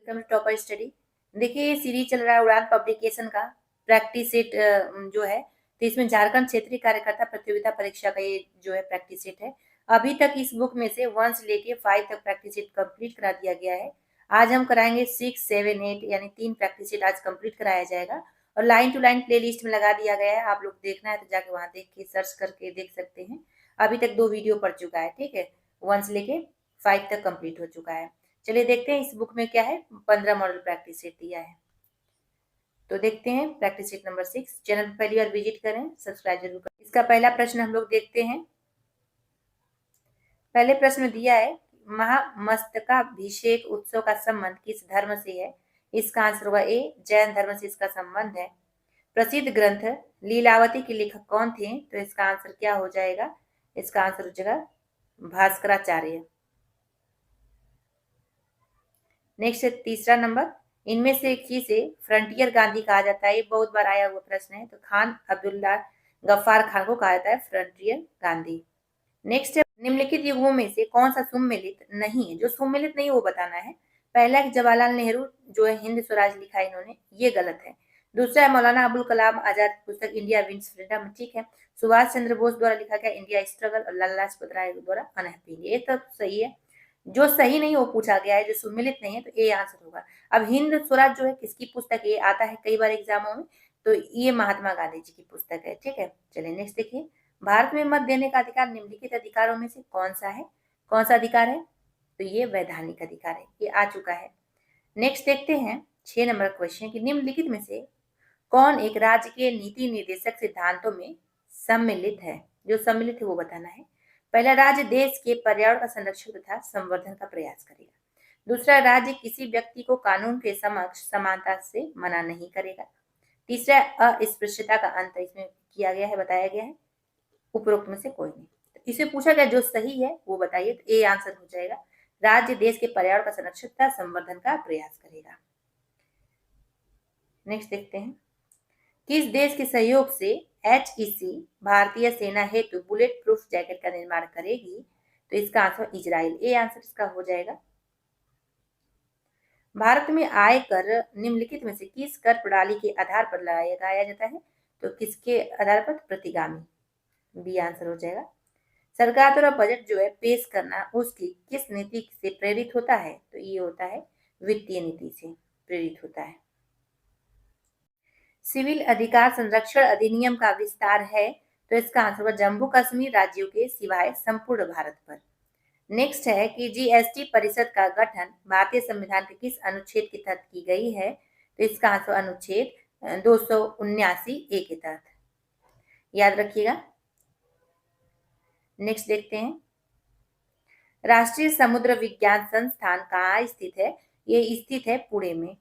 Welcome to topper study. देखिए ये series चल रहा है उड़ान पब्लिकेशन का प्रैक्टिस सेट जो है, तो इसमें झारखंड क्षेत्रीय कार्यकर्ता प्रतियोगिता परीक्षा का ये जो है प्रैक्टिस सेट है। अभी तक इस बुक में से 1 से लेके 5 तक प्रैक्टिस सेट कंप्लीट करा दिया गया है। आज हम कराएंगे 6, 7, 8 यानी 3 प्रैक्टिस सेट आज कंप्लीट कराया जाएगा और line to line playlist में लगा दिया गया है। आप लोग देखना है तो जाके वहां देख के सर्च करके देख सकते हैं। अभी तक 2 वीडियो पड़ चुका है, ठीक है। 1 से लेके 5 तक कंप्लीट हो चुका है। चलिए देखते हैं इस बुक में क्या है। 15 मॉडल प्रैक्टिस सेट दिया है, तो देखते हैं प्रैक्टिस सेट नंबर 6। चैनल पर पहली बार विजिट करें, सब्सक्राइब जरूर करें। इसका पहला प्रश्न हम लोग देखते हैं। पहले प्रश्न में दिया है महामस्तकाभिषेक उत्सव का संबंध किस धर्म से है। इसका आंसर होगा ए, जैन धर्म से इसका संबंध है। प्रसिद्ध ग्रंथ लीलावती के लेखक कौन थे, तो इसका आंसर क्या हो जाएगा। इसका आंसर हो जाएगा भास्कराचार्य। नेक्स्ट है तीसरा नंबर, इनमें से किसे फ्रंटियर गांधी कहा जाता है। ये बहुत बार आया हुआ प्रश्न है, तो खान अब्दुल्ला गफ्फार खान को कहा जाता है फ्रंटियर गांधी। नेक्स्ट है निम्नलिखित युगों में से कौन सा सुमेलित नहीं है। जो सुमेलित नहीं वो बताना है। पहला है जवाहरलाल नेहरू जो है हिंद स्वराज लिखा है इन्होंने, ये गलत है। दूसरा है मौलाना अबुल कलाम आजाद पुस्तक इंडिया विंस फ्रीडम, ठीक है। सुभाष चंद्र बोस द्वारा लिखा गया इंडिया स्ट्रगल और लाला लाजपत राय द्वारा अनहैप्पी, ये तो सही है। जो सही नहीं वो पूछा गया है, जो सुमिलित नहीं है, तो ए आंसर होगा। अब हिंद स्वराज जो है किसकी पुस्तक, ये आता है कई बार एग्जामों में, तो ये महात्मा गांधी जी की पुस्तक है, ठीक है। चलिए नेक्स्ट देखिए, भारत में मत देने का अधिकार निम्नलिखित अधिकारों में से कौन सा है। कौन सा अधिकार है, तो ये वैधानिक अधिकार है, ये आ चुका है। नेक्स्ट देखते हैं 6 नंबर क्वेश्चन की निम्नलिखित में से कौन एक राज्य के नीति निर्देशक सिद्धांतों में सम्मिलित है। जो सम्मिलित है वो बताना है। पहला, राज्य देश के पर्यावरण का संरक्षण तथा संवर्धन का प्रयास करेगा। दूसरा, राज्य किसी व्यक्ति को कानून के समक्ष समानता से मना नहीं करेगा। तीसरा, अस्पृश्यता का अंत इसमें किया गया है, बताया गया है। उपरोक्त में से कोई नहीं। तो इसे पूछा गया जो सही है वो बताइए, तो ए आंसर हो जाएगा। राज्य देश के पर्यावरण का संरक्षण तथा संवर्धन का प्रयास करेगा। नेक्स्ट देखते हैं, किस देश के सहयोग से HEC भारतीय सेना हेतु बुलेट प्रूफ जैकेट का निर्माण करेगी, तो इसका आंसर इजराइल, ए आंसर इसका हो जाएगा। भारत में आय कर निम्नलिखित में से किस कर प्रणाली के आधार पर लगाया जाता है, तो किसके आधार पर, प्रतिगामी, बी आंसर हो जाएगा। सरकार द्वारा बजट जो है पेश करना उसकी किस नीति से प्रेरित होता है, तो ये होता है वित्तीय नीति से प्रेरित होता है। सिविल अधिकार संरक्षण अधिनियम का विस्तार है, तो इसका आंसर होगा जम्मू कश्मीर राज्यों के सिवाय संपूर्ण भारत पर। नेक्स्ट है कि GST परिषद का गठन भारतीय संविधान के किस अनुच्छेद के तहत की गई है, तो इसका आंसर अनुच्छेद 279A के तहत, याद रखिएगा। नेक्स्ट देखते हैं, राष्ट्रीय समुद्र विज्ञान संस्थान कहाँ स्थित है। ये स्थित है पुणे में।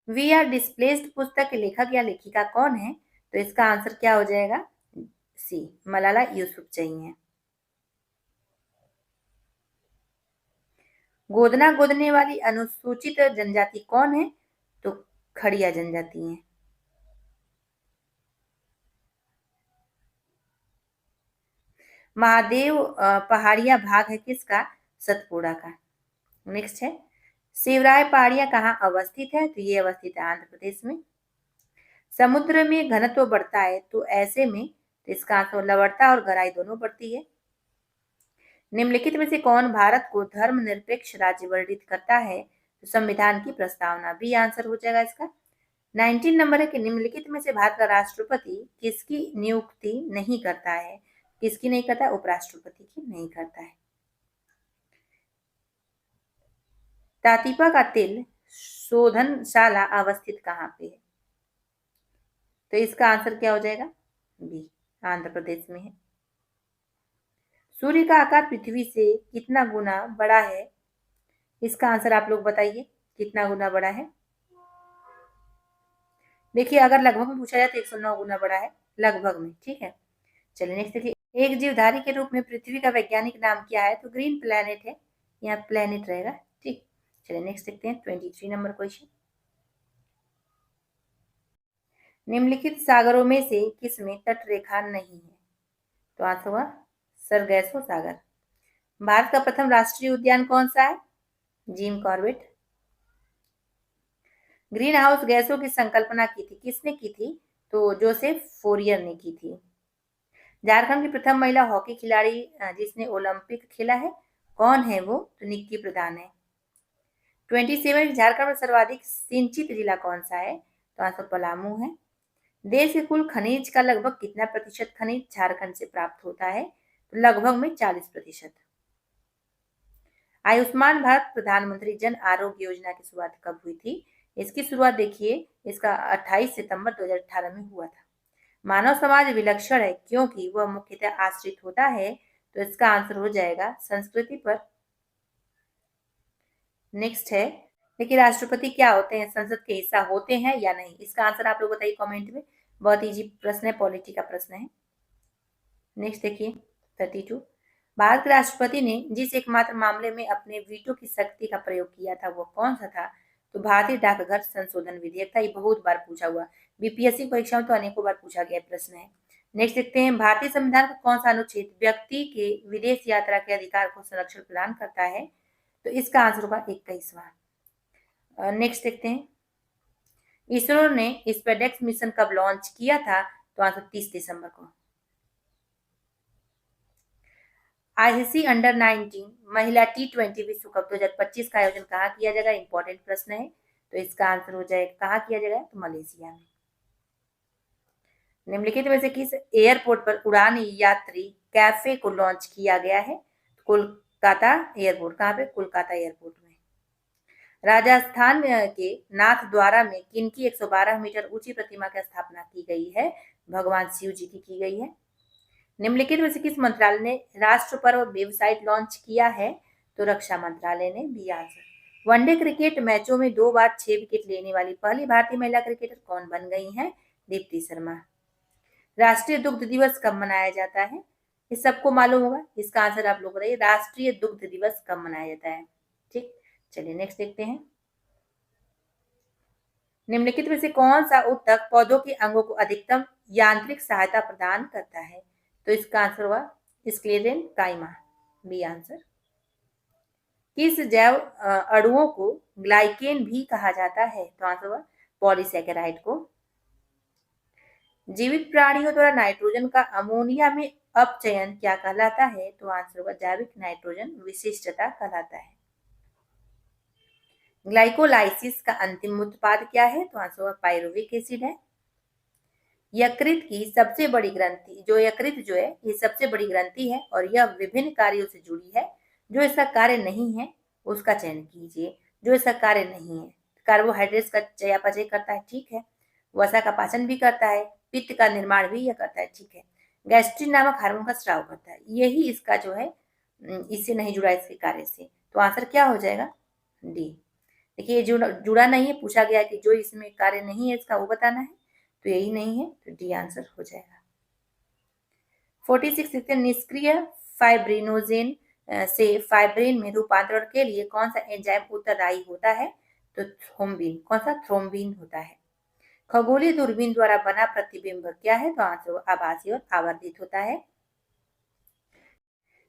वी आर डिस्प्लेस्ड पुस्तक के लेखक या लेखिका कौन है, तो इसका आंसर क्या हो जाएगा, सी, मलाला यूसुफजई है। गोदना गोदने वाली अनुसूचित जनजाति कौन है, तो खड़िया जनजाति है। महादेव पहाड़िया भाग है किसका, सतपुड़ा का। नेक्स्ट है, शिवराय पहाड़िया कहाँ अवस्थित है, तो ये अवस्थित है आंध्र प्रदेश में। समुद्र में घनत्व बढ़ता है तो ऐसे में, तो इसका आंसर लवणता और गहराई दोनों बढ़ती है। निम्नलिखित में से कौन भारत को धर्मनिरपेक्ष राज्य वर्णित करता है, तो संविधान की प्रस्तावना, बी आंसर हो जाएगा इसका। 19 नंबर है कि निम्नलिखित में से भारत का राष्ट्रपति किसकी नियुक्ति नहीं करता है। किसकी नहीं करता है, उपराष्ट्रपति की नहीं करता है। तातीपा का तेल शोधनशाला अवस्थित कहाँ पे है, तो इसका आंसर क्या हो जाएगा, बी, आंध्र प्रदेश में है। सूर्य का आकार पृथ्वी से कितना गुना बड़ा है, इसका आंसर आप लोग बताइए, कितना गुना बड़ा है। देखिए अगर लगभग में पूछा जाए तो 109 गुना बड़ा है, लगभग में, ठीक है। चलिए नेक्स्ट देखिए, एक जीवधारी के रूप में पृथ्वी का वैज्ञानिक नाम क्या है, तो ग्रीन प्लैनेट है, यहाँ प्लैनेट रहेगा, ठीक। चलिए नेक्स्ट देखते हैं 23 नंबर क्वेश्चन, निम्नलिखित सागरों में से किसमें तट रेखा नहीं है, तो आंसर हुआ सरगैसो सागर। भारत का प्रथम राष्ट्रीय उद्यान कौन सा है? Jim Corbett. ग्रीन हाउस गैसों की संकल्पना की थी, किसने की थी? तो जोसेफ फोरियर ने की थी। झारखंड की प्रथम महिला हॉकी खिलाड़ी जिसने ओलंपिक खेला है, कौन है वो? तो निक्की प्रधान है। 27 झारखंड में सर्वाधिक सिंचित जिला कौन सा है? तो आंसर पलामू है। देश के कुल खनिज का लगभग कितना प्रतिशत खनिज झारखंड से प्राप्त होता है? तो लगभग में 40%। आयुष्मान भारत प्रधानमंत्री जन आरोग्य योजना की शुरुआत कब हुई थी? इसकी शुरुआत देखिए, इसका 28 सितंबर 2018 में हुआ था। मानव समाज विलक्षण है क्योंकि वह मुख्यतः आश्रित होता है, तो इसका आंसर हो जाएगा संस्कृति पर। नेक्स्ट है, देखिए राष्ट्रपति क्या होते हैं, संसद के हिस्सा होते हैं या नहीं? इसका आंसर आप लोग बताइए कमेंट में। बहुत इजी प्रश्न है, पॉलिटी का प्रश्न है। नेक्स्ट देखिए 32, भारत के राष्ट्रपति ने जिस एकमात्र मामले में अपने वीटो की शक्ति का प्रयोग किया था वो कौन सा था? तो भारतीय डाकघर संशोधन विधेयक था। ये बहुत बार पूछा हुआ, बीपीएससी परीक्षा में तो अनेकों बार पूछा गया प्रश्न है। नेक्स्ट देखते हैं, भारतीय संविधान का कौन सा अनुच्छेद व्यक्ति के विदेश यात्रा के अधिकार को संरक्षण प्रदान करता है? तो इसका आंसर होगा 21वां। नेक्स्ट देखते हैं, इसरो ने स्पेडेक्स मिशन कब लॉन्च किया था? तो आंसर 30 दिसंबर को। आईसीसी अंडर 19 महिला T20 विश्व कप 2025 का आयोजन कहाँ किया जाएगा? इंपॉर्टेंट प्रश्न है, तो इसका आंसर हो जाएगा कहाँ किया जाएगा? तो मलेशिया में। निम्नलिखित में से किस एयरपोर्ट पर उड़ान यात्री कैफे को लॉन्च किया गया है? कोलकाता एयरपोर्ट। कहाँ पे? कोलकाता एयरपोर्ट में। राजस्थान के नाथ द्वारा में किनकी 112 मीटर ऊंची प्रतिमा की स्थापना की गई है? भगवान शिव जी की गई है। निम्नलिखित में से किस मंत्रालय ने राष्ट्र पर्व वेबसाइट लॉन्च किया है? तो रक्षा मंत्रालय ने। B answer. वनडे क्रिकेट मैचों में 2 बार 6 विकेट लेने वाली पहली भारतीय महिला क्रिकेटर कौन बन गई हैं? दीप्ति शर्मा। राष्ट्रीय दुग्ध दिवस कब मनाया जाता है? ये सबको मालूम होगा, इसका आंसर आप लोग बताइए, राष्ट्रीय दुग्ध दिवस कब मनाया जाता है? ठीक, चलिए नेक्स्ट देखते हैं, निम्नलिखित में से कौन सा ऊतक पौधों के अंगों को अधिकतम यांत्रिक सहायता प्रदान करता है? तो इसका आंसर हुआ स्क्लेरेन काइमा। B answer. किस जैव अणुओं को ग्लाइकेन भी कहा जाता है? तो आंसर हुआ पॉलीसैकेराइड को। जीवित प्राणियों द्वारा नाइट्रोजन का अमोनिया में अपचयन क्या कहलाता है? तो आंसर होगा जैविक नाइट्रोजन विशिष्टता कहलाता है। ग्लाइकोलाइसिस का अंतिम उत्पाद क्या है? तो आंसर होगा पाइरुविक एसिड है। यकृत की सबसे बड़ी ग्रंथि, यकृत जो है ये सबसे बड़ी ग्रंथि है और यह विभिन्न कार्यों से जुड़ी है। जो इसका कार्य नहीं है उसका चयन कीजिए। जो इसका कार्य नहीं है, कार्बोहाइड्रेट्स का चयापचय करता है, ठीक है। वसा का पाचन भी करता है, पित्त का निर्माण भी यह करता है, ठीक है। गैस्ट्रिन नामक हार्मोन का स्राव करता है, यही इसका जो है इससे नहीं जुड़ा, इसके कार्य से। तो आंसर क्या हो जाएगा? डी। देखिए जुड़ा नहीं है, पूछा गया कि जो इसमें कार्य नहीं है इसका वो बताना है, तो यही नहीं है, तो डी आंसर हो जाएगा। 46 देखते हैं, निष्क्रिय फाइब्रिनोजेन से फाइब्रिन में रूपांतरण के लिए कौन सा एंजाइम उत्तरदायी होता है? तो थ्रोम्बिन। कौन सा? थ्रोम्बिन होता है। खगोलीय दूरबीन द्वारा बना प्रतिबिंब क्या है? तो आंसर आभासी और आवर्धित होता है।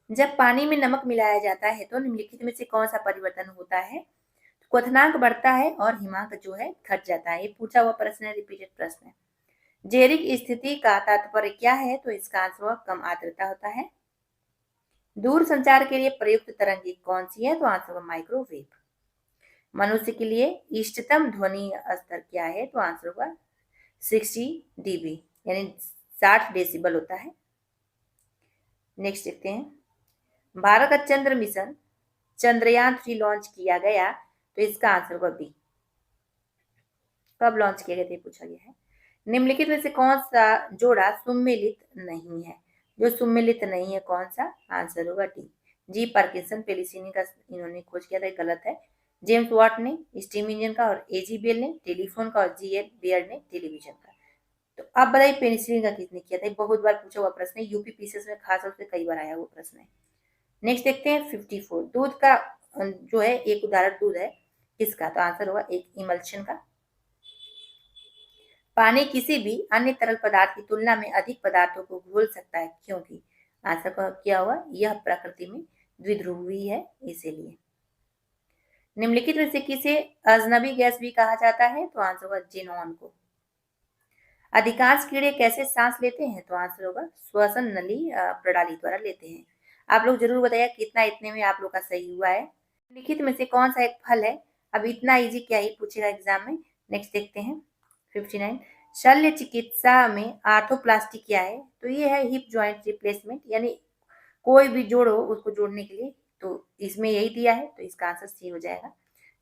जब पानी में नमक मिलाया जाता है तो निम्नलिखित में से कौन सा परिवर्तन होता है? क्वथनांक बढ़ता है और हिमांक जो है घट जाता है। ये पूछा हुआ प्रश्न है, रिपीटेड प्रश्न है। जेरिक स्थिति का तात्पर्य क्या है? तो इसका आंसर कम आर्द्रता होता है। दूर संचार के लिए प्रयुक्त तरंगी कौन सी है? तो आंसर माइक्रोवेव। मनुष्य के लिए इष्टतम ध्वनि स्तर क्या है? तो आंसर होगा 60 dB, यानी 60 डेसिबल होता है। नेक्स्ट देखते हैं, भारत का चंद्र मिशन चंद्रयान 3 लॉन्च किया गया, तो इसका आंसर होगा बी। कब लॉन्च किया गया था पूछा गया है। निम्नलिखित में से कौन सा जोड़ा सुमेलित नहीं है? जो सुमेलित नहीं है कौन सा? आंसर होगा डी। जी पार्किंसन पेलिसिनी का इन्होंने खोज किया था, गलत है। जेम्स वाट ने स्टीम इंजन का, और एजी बेल ने टेलीफोन का, और जी एल बियर्ड ने टेलीविजन का। तो आप बताइए पेनिसिलिन का किसने किया था? बहुत बार पूछा हुआ प्रश्न है, यूपी पीसीएस में खास तौर से कई बार आया हुआ प्रश्न है। नेक्स्ट देखते हैं 54, दूध का जो है एक उदाहरण दूध है किसका? तो आंसर होगा एक इमल्शन का। पानी किसी भी अन्य तरल पदार्थ की तुलना में अधिक पदार्थों को घोल सकता है क्योंकि? आंसर का क्या हुआ? यह प्रकृति में द्विध्रुवी है इसीलिए। निम्नलिखित में से किसे अजनबी गैस भी कहा जाता है? तो आंसर होगा जिनॉन को। अधिकांश कीड़े कैसे सांस लेते हैं? तो आंसर होगा श्वसन नली प्रणाली द्वारा लेते हैं। आप लोग जरूर बताइए कितना इतने में आप लोग का सही हुआ है। निम्नलिखित में से कौन सा एक फल है? अब इतना इजी क्या ही पूछेगा एग्जाम में। नेक्स्ट देखते हैं 59। शल्य चिकित्सा में आर्थोप्लास्टी क्या है? तो ये है हिप जॉइंट रिप्लेसमेंट, यानी कोई भी जोड़ हो उसको जोड़ने के लिए, तो इसमें यही दिया है, तो इसका आंसर सी हो जाएगा।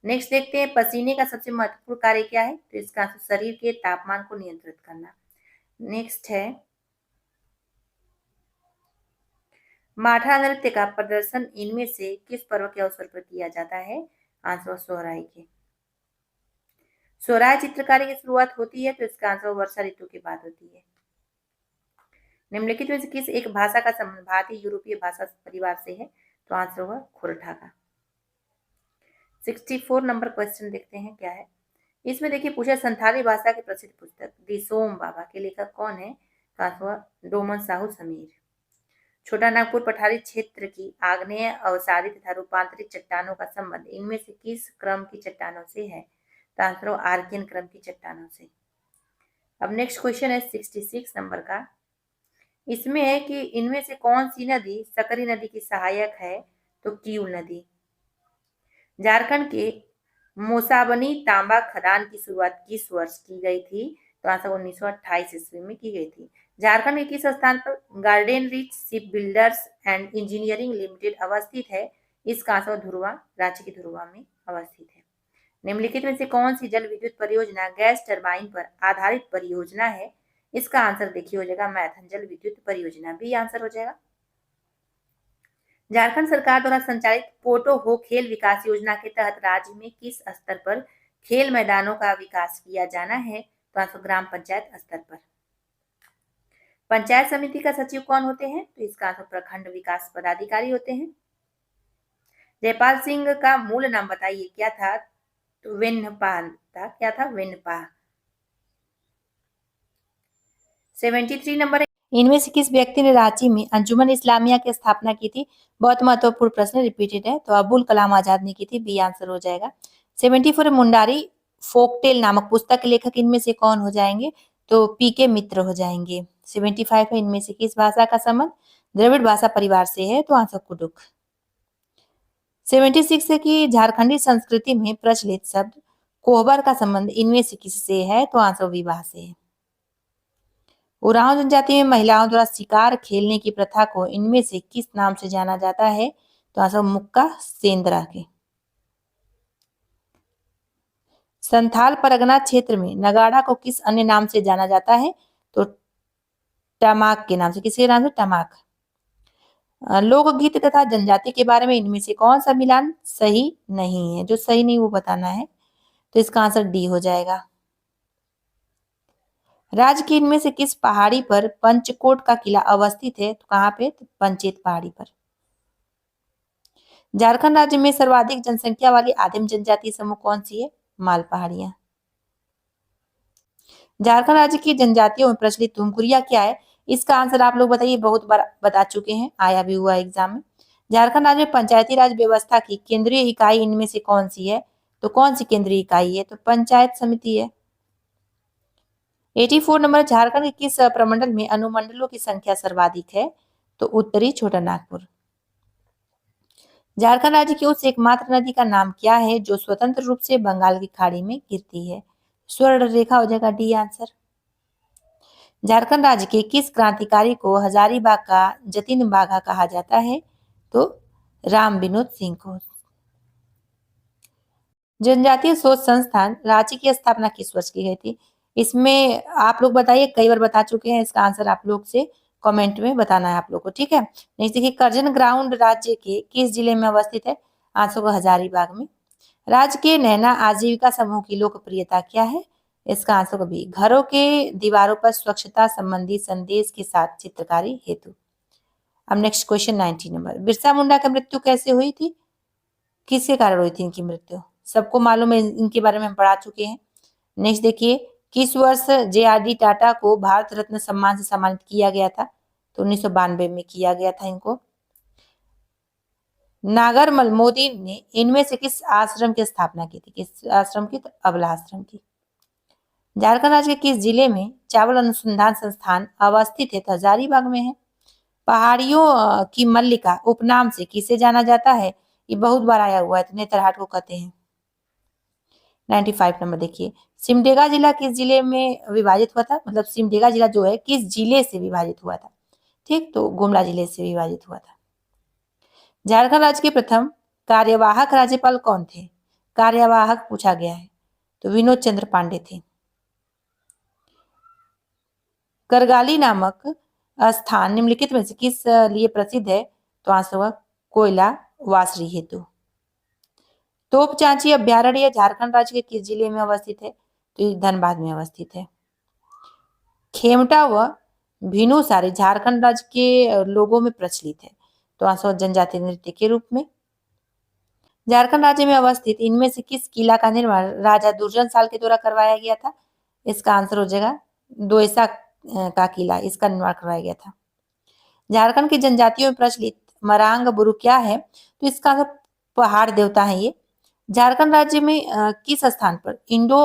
नेक्स्ट देखते हैं पसीने का सबसे महत्वपूर्ण कार्य क्या है? तो इसका आंसर शरीर के तापमान को नियंत्रित करना। नेक्स्ट है माठा नृत्य का प्रदर्शन इनमें से किस पर्व के अवसर पर किया जाता है? आंसर सोहराई के। सोहराय चित्रकारी की शुरुआत होती है, तो इसका आंसर वर्षा ऋतु के बाद होती है। निम्नलिखित में से किस एक भाषा का संबंध भारतीय यूरोपीय भाषा परिवार से है? तो आंसर होगा खोरठा का। 64 नंबर क्वेश्चन देखते हैं क्या है इसमें। देखिए पूछा संथाली भाषा की प्रसिद्ध पुस्तक दिसोम बाबा के लेखक कौन है? तो आंसर होगा डोमन साहू समीर। छोटा नागपुर पठारी क्षेत्र की आग्नेय अवसादी तथा रूपांतरित चट्टानों का संबंध इनमें से किस क्रम की चट्टानों से है? तो आंसर होगा आर्कियन क्रम की चट्टानों से। अब नेक्स्ट क्वेश्चन है 66 नंबर का। इसमें है कि इनमें से कौन सी नदी सकरी नदी की सहायक है? तो किऊल नदी। झारखंड के मोसाबनी तांबा खदान की शुरुआत किस वर्ष की गई थी? तो आंसर 1928 ईस्वी में की गई थी। झारखंड के किस स्थान पर garden rich ship builders and engineering limited अवस्थित है? इसका आंसर धुरवा, रांची की धुरवा में अवस्थित है। निम्नलिखित में से कौन सी जल विद्युत परियोजना गैस टरबाइन पर आधारित परियोजना है? इसका आंसर देखिए हो जाएगा मैथन जल विद्युत परियोजना, भी आंसर हो जाएगा। झारखंड सरकार द्वारा संचालित पोटो हो खेल विकास योजना के तहत राज्य में किस स्तर पर खेल मैदानों का विकास किया जाना है? तो आंसर ग्राम पंचायत स्तर पर। पंचायत समिति का सचिव कौन होते हैं? तो इसका आंसर प्रखंड विकास पदाधिकारी होते हैं। जयपाल सिंह का मूल नाम बताइए क्या था? तो वेन्नपा था। क्या था? वेन्नपा। 73 नंबर। इनमें से किस व्यक्ति ने रांची में अंजुमन इस्लामिया की स्थापना की थी? बहुत महत्वपूर्ण प्रश्न रिपीटेड है, तो अबुल कलाम आजाद ने की थी, बी आंसर हो जाएगा। 74 मुंडारी फोकटेल नामक पुस्तक के लेखक इनमें से कौन हो जाएंगे? तो पीके मित्र हो जाएंगे। 75 है इनमें से किस भाषा का संबंध द्रविड़ भाषा परिवार से है? तो आंसर कुडुख। 76 है कि झारखंडी संस्कृति में प्रचलित शब्द कोहबर का संबंध इनमें से किससे है? तो आंसर विवाह से है। उरांव जनजाति में महिलाओं द्वारा शिकार खेलने की प्रथा को इनमें से किस नाम से जाना जाता है? तो आंसर मुक्का सेंद्रा के। संथाल परगना क्षेत्र में नगाड़ा को किस अन्य नाम से जाना जाता है? तो टमाक के नाम से। किसके नाम से? टमाक। लोकगीत तथा जनजाति के बारे में इनमें से कौन सा मिलान सही नहीं है? जो सही नहीं वो बताना है, तो इसका आंसर डी हो जाएगा। राज्य के इनमें से किस पहाड़ी पर पंचकोट का किला अवस्थित है? तो कहाँ पे? तो पंचेत पहाड़ी पर। झारखंड राज्य में सर्वाधिक जनसंख्या वाली आदिम जनजाति समूह कौन सी है? माल पहाड़ियां। झारखंड राज्य की जनजातियों में प्रचलित तुमकुरिया क्या है? इसका आंसर आप लोग बताइए, बहुत बार बता चुके हैं, आया भी हुआ एग्जाम में। झारखंड राज्य में पंचायती राज व्यवस्था की केंद्रीय इकाई इनमें से कौन सी है? तो कौन सी केंद्रीय इकाई है? तो पंचायत समिति है। 84 नंबर। झारखंड के किस प्रमंडल में अनुमंडलों की संख्या सर्वाधिक है? तो उत्तरी छोटा नागपुर। झारखंड राज्य की उस एकमात्र नदी का नाम क्या है जो स्वतंत्र रूप से बंगाल की खाड़ी में गिरती है? स्वर्ण रेखा हो जाएगा, डी आंसर। झारखंड राज्य के किस क्रांतिकारी को हजारीबाग का जतिन बाघा कहा जाता है? तो राम विनोद सिंह को। जनजातीय शोध संस्थान रांची की स्थापना किस वर्ष की गई थी? इसमें आप लोग बताइए, कई बार बता चुके हैं, इसका आंसर आप लोग से कमेंट में बताना है आप लोग को, ठीक है। नेक्स्ट देखिए करजन ग्राउंड राज्य के किस जिले में अवस्थित है? आंसर को हजारीबाग में। राज्य के नैना आजीविका समूह की लोकप्रियता क्या है? इसका आंसर को भी। घरों के दीवारों पर स्वच्छता संबंधी संदेश के साथ चित्रकारी हेतु। अब next question 90 number. Birsa Munda की मृत्यु कैसे हुई थी? किसके कारण हुई थी इनकी मृत्यु? सबको मालूम है, इनके बारे में हम पढ़ा चुके हैं। नेक्स्ट देखिए किस वर्ष JRD टाटा को भारत रत्न सम्मान से सम्मानित किया गया था? तो 1992 में किया गया था इनको। नागरमल मोदी ने इनमें से किस आश्रम की स्थापना की थी? किस आश्रम की? तो अबला आश्रम की। झारखंड राज्य के किस जिले में चावल अनुसंधान संस्थान अवस्थित है? तो हजारीबाग में है। पहाड़ियों की मल्लिका उपनाम से किसे जाना जाता है? ये बहुत बार आया हुआ है, तो नेतरहाट को कहते हैं। 95 नंबर देखिए, सिमडेगा जिला किस जिले में विभाजित हुआ था? मतलब सिमडेगा जिला जो है किस जिले से विभाजित हुआ था? ठीक, तो गुमला जिले से विभाजित हुआ था। झारखंड राज्य के प्रथम कार्यवाहक राज्यपाल कौन थे? कार्यवाहक पूछा गया है, तो विनोद चंद्र पांडे थे। करगाली नामक स्थान निम्नलिखित में से किस लिए प्रसिद्ध है? तो आंसर होगा कोयला वासरी हेतु। तोपचांची अभ्यारण्य झारखंड राज्य के किस जिले में अवस्थित है? तो ये धनबाद में अवस्थित है। खेमटा व भिनुसारी झारखंड राज्य के लोगों में प्रचलित है, तो आंसर जनजातीय नृत्य के रूप में। झारखंड राज्य में अवस्थित इनमें से किस किला का निर्माण राजा दुर्जन साल के द्वारा करवाया गया था? इसका आंसर हो जाएगा दोयसा का किला, इसका निर्माण करवाया गया था। झारखंड की जनजातियों में प्रचलित मरांग बुरु क्या है? तो इसका आंसर पहाड़ देवता है ये। झारखंड राज्य में किस स्थान पर इंडो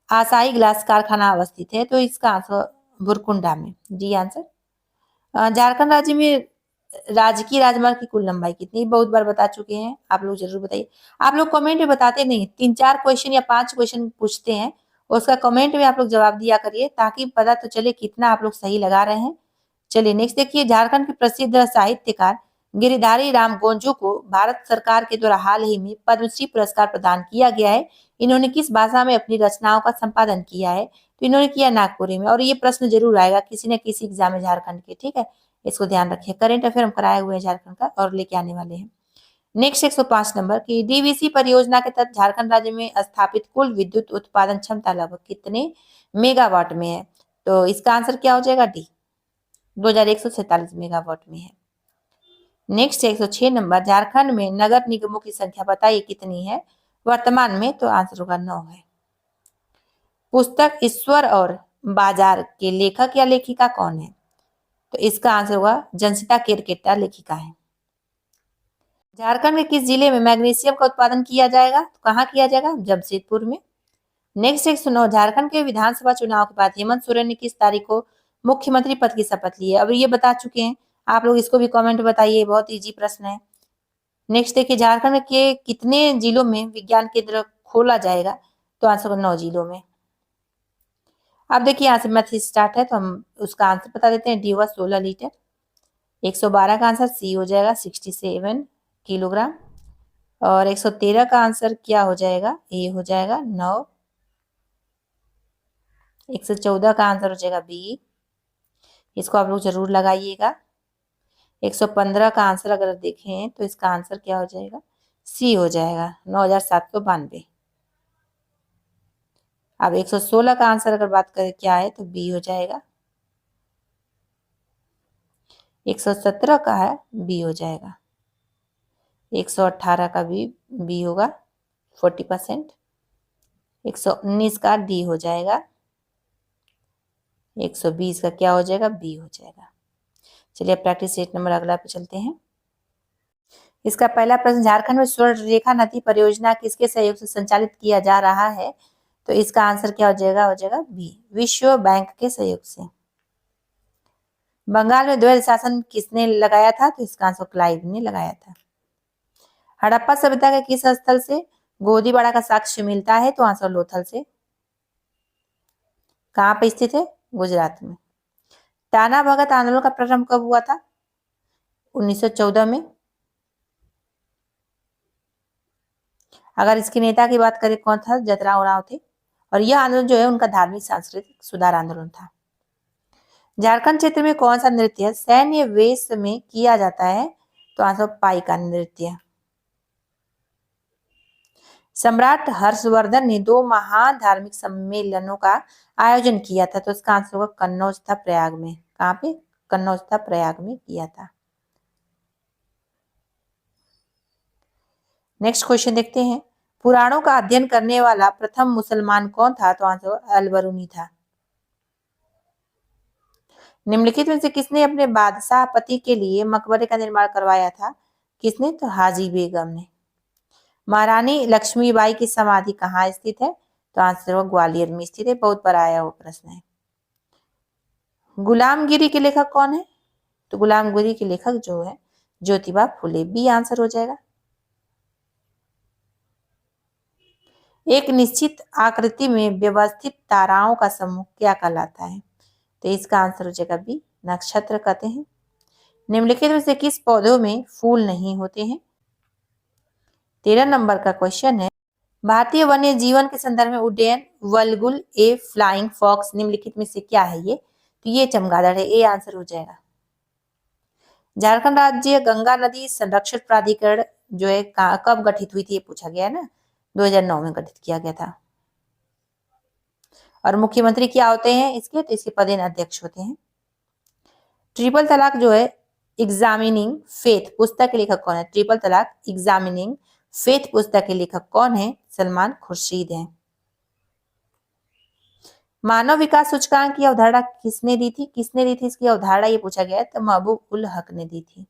आसाई ग्लास कारखाना अवस्थित है? तो इसका आंसर बुरकुंडा में, डी आंसर। झारखंड राज्य में राजकीय राजमार्ग की कुल लंबाई कितनी? बहुत बार बता चुके हैं, आप लोग जरूर बताइए। आप लोग कमेंट में बताते नहीं, 3-4 क्वेश्चन या 5 क्वेश्चन पूछते हैं, उसका कमेंट में आप लोग जवाब दिया करिए, ताकि पता तो चले कितना आप लोग सही लगा रहे हैं। चलिए नेक्स्ट देखिए, झारखंड के प्रसिद्ध साहित्यकार गिरिधारी राम गोंजू को भारत सरकार के द्वारा हाल ही में पद्मश्री पुरस्कार प्रदान किया गया है। इन्होंने किस भाषा में अपनी रचनाओं का संपादन किया है? तो इन्होंने किया नागपुरी में। और ये प्रश्न जरूर आएगा किसी न किसी एग्जाम में झारखंड के, ठीक है, इसको ध्यान रखिए। करेंट अफेयर हम कराए हुए हैं झारखंड का और लेके आने वाले हैं। नेक्स्ट 105 नंबर की डीवीसी परियोजना के तहत झारखंड राज्य में स्थापित कुल विद्युत उत्पादन क्षमता लगभग कितने मेगावाट में है? तो इसका आंसर क्या हो जाएगा? डी, 2147 मेगावाट में है। नेक्स्ट 106 नंबर, झारखंड में नगर निगमों की संख्या बताइए कितनी है वर्तमान में? तो आंसर होगा 9 है। पुस्तक ईश्वर और बाजार के लेखक या लेखिका कौन है? तो इसका आंसर होगा जनसिता केरकेट्टा लेखिका है। झारखंड के किस जिले में मैग्नीशियम का उत्पादन किया जाएगा? तो कहाँ किया जाएगा? जमशेदपुर में। नेक्स्ट 109, झारखंड के विधानसभा चुनाव के बाद हेमंत सोरेन ने किस तारीख को मुख्यमंत्री पद की शपथ ली है? अब ये बता चुके हैं, आप लोग इसको भी कमेंट बताइए, बहुत इजी प्रश्न है। नेक्स्ट देखिए, झारखंड के कितने जिलों में विज्ञान केंद्र खोला जाएगा? तो आंसर 9 जिलों में। अब देखिए यहाँ से मैथ स्टार्ट है, तो हम उसका आंसर बता देते हैं। डी होगा 16 लीटर। 112 का आंसर सी हो जाएगा 67 किलोग्राम। और 113 का आंसर क्या हो जाएगा? ए हो जाएगा 9। 114 का आंसर हो जाएगा बी, इसको आप लोग जरूर लगाइएगा। 115 का आंसर अगर देखें तो इसका आंसर क्या हो जाएगा? सी हो जाएगा 9792। अब 116 का आंसर अगर बात करें क्या है, तो बी हो जाएगा। 117 का है, बी हो जाएगा। 118 का भी बी होगा 40%। 119 का डी हो जाएगा। 120 का क्या हो जाएगा? बी हो जाएगा। चलिए प्रैक्टिस सेट नंबर अगला पे चलते हैं। इसका पहला प्रश्न, झारखंड में स्वर्ण रेखा नदी परियोजना किसके सहयोग से संचालित किया जा रहा है? तो इसका आंसर क्या हो जाएगा? हो जाएगा बी, विश्व बैंक के सहयोग से। बंगाल में द्वैध शासन किसने लगाया था? तो इसका आंसर क्लाइव ने लगाया था। हड़प्पा सभ्यता के किस स्थल से गोदीबाड़ा का साक्ष्य मिलता है? तो आंसर लोथल से। कहाँ पे स्थित है? गुजरात में। टाना भगत आंदोलन का प्रारंभ कब हुआ था? 1914 में। अगर इसके नेता की बात करें कौन था? जतरा उरांव थे। और यह आंदोलन जो है उनका धार्मिक सांस्कृतिक सुधार आंदोलन था। झारखंड क्षेत्र में कौन सा नृत्य सैन्य वेश में किया जाता है? तो आंसर पाई का नृत्य। सम्राट हर्षवर्धन ने 2 महान धार्मिक सम्मेलनों का आयोजन किया था, तो इसका आंसर होगा कन्नौज तथा प्रयाग में। कहाँ पे? कन्नौज तथा प्रयाग में किया था। नेक्स्ट क्वेश्चन देखते हैं, पुराणों का अध्ययन करने वाला प्रथम मुसलमान कौन था? तो आंसर अल-बरूनी था। निम्नलिखित में से किसने अपने बादशाह पति के लिए मकबरे का निर्माण करवाया था? किसने? तो हाजी बेगम ने। महारानी लक्ष्मीबाई की समाधि कहाँ स्थित है? तो आंसर होगा ग्वालियर में स्थित है। बहुत बार आया हुआ प्रश्न है। गुलामगिरी के लेखक कौन है? तो गुलामगिरी के लेखक जो है ज्योतिबा फुले। बी आंसर हो जाएगा। एक निश्चित आकृति में व्यवस्थित ताराओं का समूह क्या कहलाता है? तो इसका आंसर हो जाएगा बी, नक्षत्र कहते हैं। निम्नलिखित में से किस पौधों में फूल नहीं होते हैं? 13 नंबर का क्वेश्चन है, भारतीय वन्य जीवन के संदर्भ में उड्डयन वल्गुल ए फ्लाइंग फॉक्स निम्नलिखित में से क्या है ये? तो ये चमगादड़ है। ए आंसर हो जाएगा। झारखंड राज्य गंगा नदी संरक्षण प्राधिकरण जो है कब गठित हुई थी? ये पूछा गया है ना। 2009 में गठित किया गया था। और मुख्यमंत्री क्या होते हैं इसके? तो इसके पदेन अध्यक्ष होते हैं। ट्रिपल तलाक जो है एग्जामिनिंग फेथ पुस्तक के लेखक कौन है? ट्रिपल तलाक एग्जामिनिंग फेथ पुस्तक के लेखक कौन है? सलमान खुर्शीद हैं। मानव विकास सूचकांक की अवधारणा किसने दी थी? किसने दी थी इसकी अवधारणा? ये पूछा गया है। तो महबूब उल हक ने दी थी।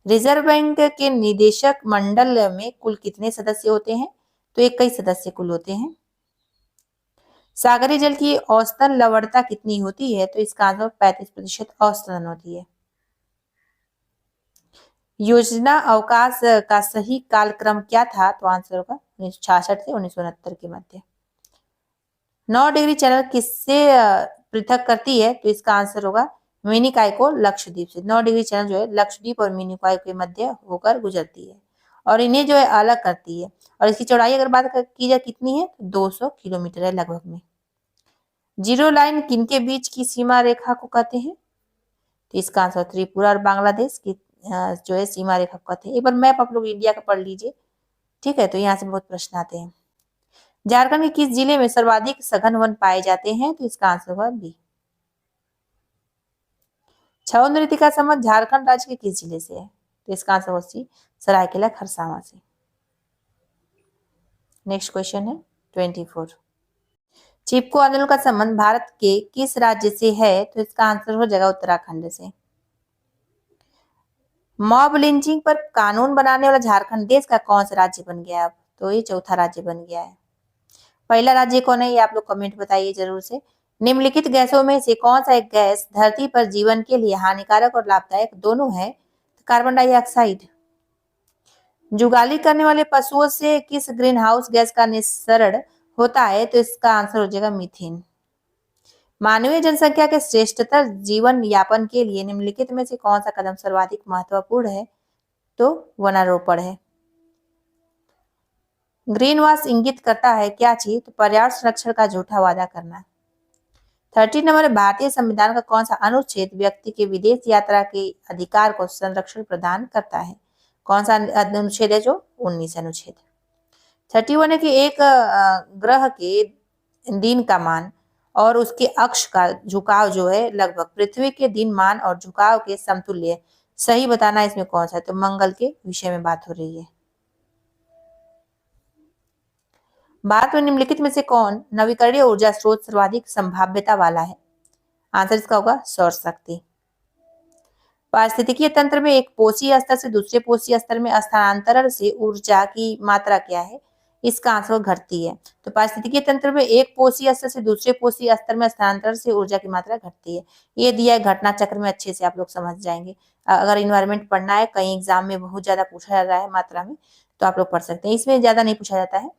रिजर्व बैंक के निदेशक मंडल में कुल कितने सदस्य होते हैं? तो 21 सदस्य कुल होते हैं। सागरीय जल की औसतन लवणता कितनी होती है? तो इसका आंसर 35% औसतन होती है। योजना अवकाश का सही कालक्रम क्या था? तो आंसर होगा 1966 से 1969 के मध्य। 9 डिग्री चैनल किससे पृथक करती है? तो इसका आंसर होगा मिनिकॉय को लक्षद्वीप से। 9 डिग्री चैनल जो है लक्षद्वीप और मिनिकॉय के मध्य होकर गुजरती है और इन्हें जो है अलग करती है। और इसकी चौड़ाई अगर बात की जाए कितनी है? 200 किलोमीटर है लगभग में। जीरो लाइन किनके बीच की सीमा रेखा को कहते हैं? तो इसका आंसर त्रिपुरा और बांग्लादेश की जो है सीमा रेखा को कहते हैं। एक बार मैप आप लोग इंडिया का पढ़ लीजिए, ठीक है? तो यहाँ से बहुत प्रश्न आते हैं। झारखंड के किस जिले में सर्वाधिक सघन वन पाए जाते हैं? तो इसका आंसर होगा बी। छऊ नृत्य का संबंध झारखंड राज्य के किस जिले से है? तो इसका आंसर होगा सी, सरायकेला खरसावां से। नेक्स्ट क्वेश्चन है 24। चिपको आंदोलन का संबंध भारत के किस राज्य से है? तो इसका आंसर हो जाएगा उत्तराखंड से। मॉब लिंचिंग पर कानून बनाने वाला झारखंड देश का कौन सा राज्य बन गया? अब तो ये चौथा राज्य बन गया है। पहला राज्य कौन है? ये आप लोग कमेंट बताइए जरूर से। निम्नलिखित गैसों में से कौन सा एक गैस धरती पर जीवन के लिए हानिकारक और लाभदायक दोनों है? तो कार्बन डाइऑक्साइड। जुगाली करने वाले पशुओं से किस ग्रीन हाउस गैस का निस्सरण होता है? तो इसका आंसर हो जाएगा मीथेन। मानवीय जनसंख्या के श्रेष्ठतर जीवन यापन के लिए निम्नलिखित में से कौन सा कदम सर्वाधिक महत्वपूर्ण है? तो वनारोपण है। ग्रीन वॉश इंगित करता है क्या चीज? तो पर्यावरण संरक्षण का झूठा वादा करना। 30 नंबर भारतीय संविधान का कौन सा अनुच्छेद व्यक्ति के विदेश यात्रा के अधिकार को संरक्षण प्रदान करता है? कौन सा अनुच्छेद है? जो 19 अनुच्छेद। 31 है कि एक ग्रह के दिन का मान और उसके अक्ष का झुकाव जो है लगभग पृथ्वी के दिन मान और झुकाव के समतुल्य सही बताना इसमें कौन सा है? तो मंगल के विषय में बात हो रही है। भारत में निम्नलिखित में से कौन नवीकरणीय ऊर्जा स्रोत सर्वाधिक संभाव्यता वाला है? आंसर इसका होगा सौर शक्ति। पारिस्थितिकीय तंत्र में एक पोषी स्तर से दूसरे पोषी स्तर में स्थानांतरण से ऊर्जा की मात्रा क्या है? इसका आंसर घटती है। तो पारिस्थितिकीय तंत्र में एक पोषी स्तर से दूसरे पोषी स्तर में स्थानांतरण से ऊर्जा की मात्रा घटती है। ये दिया है घटना चक्र में, अच्छे से आप लोग समझ जाएंगे। अगर इन्वायरमेंट पढ़ना है, कहीं एग्जाम में बहुत ज्यादा पूछा जा रहा है मात्रा में, तो आप लोग पढ़ सकते हैं। इसमें ज्यादा नहीं पूछा जाता है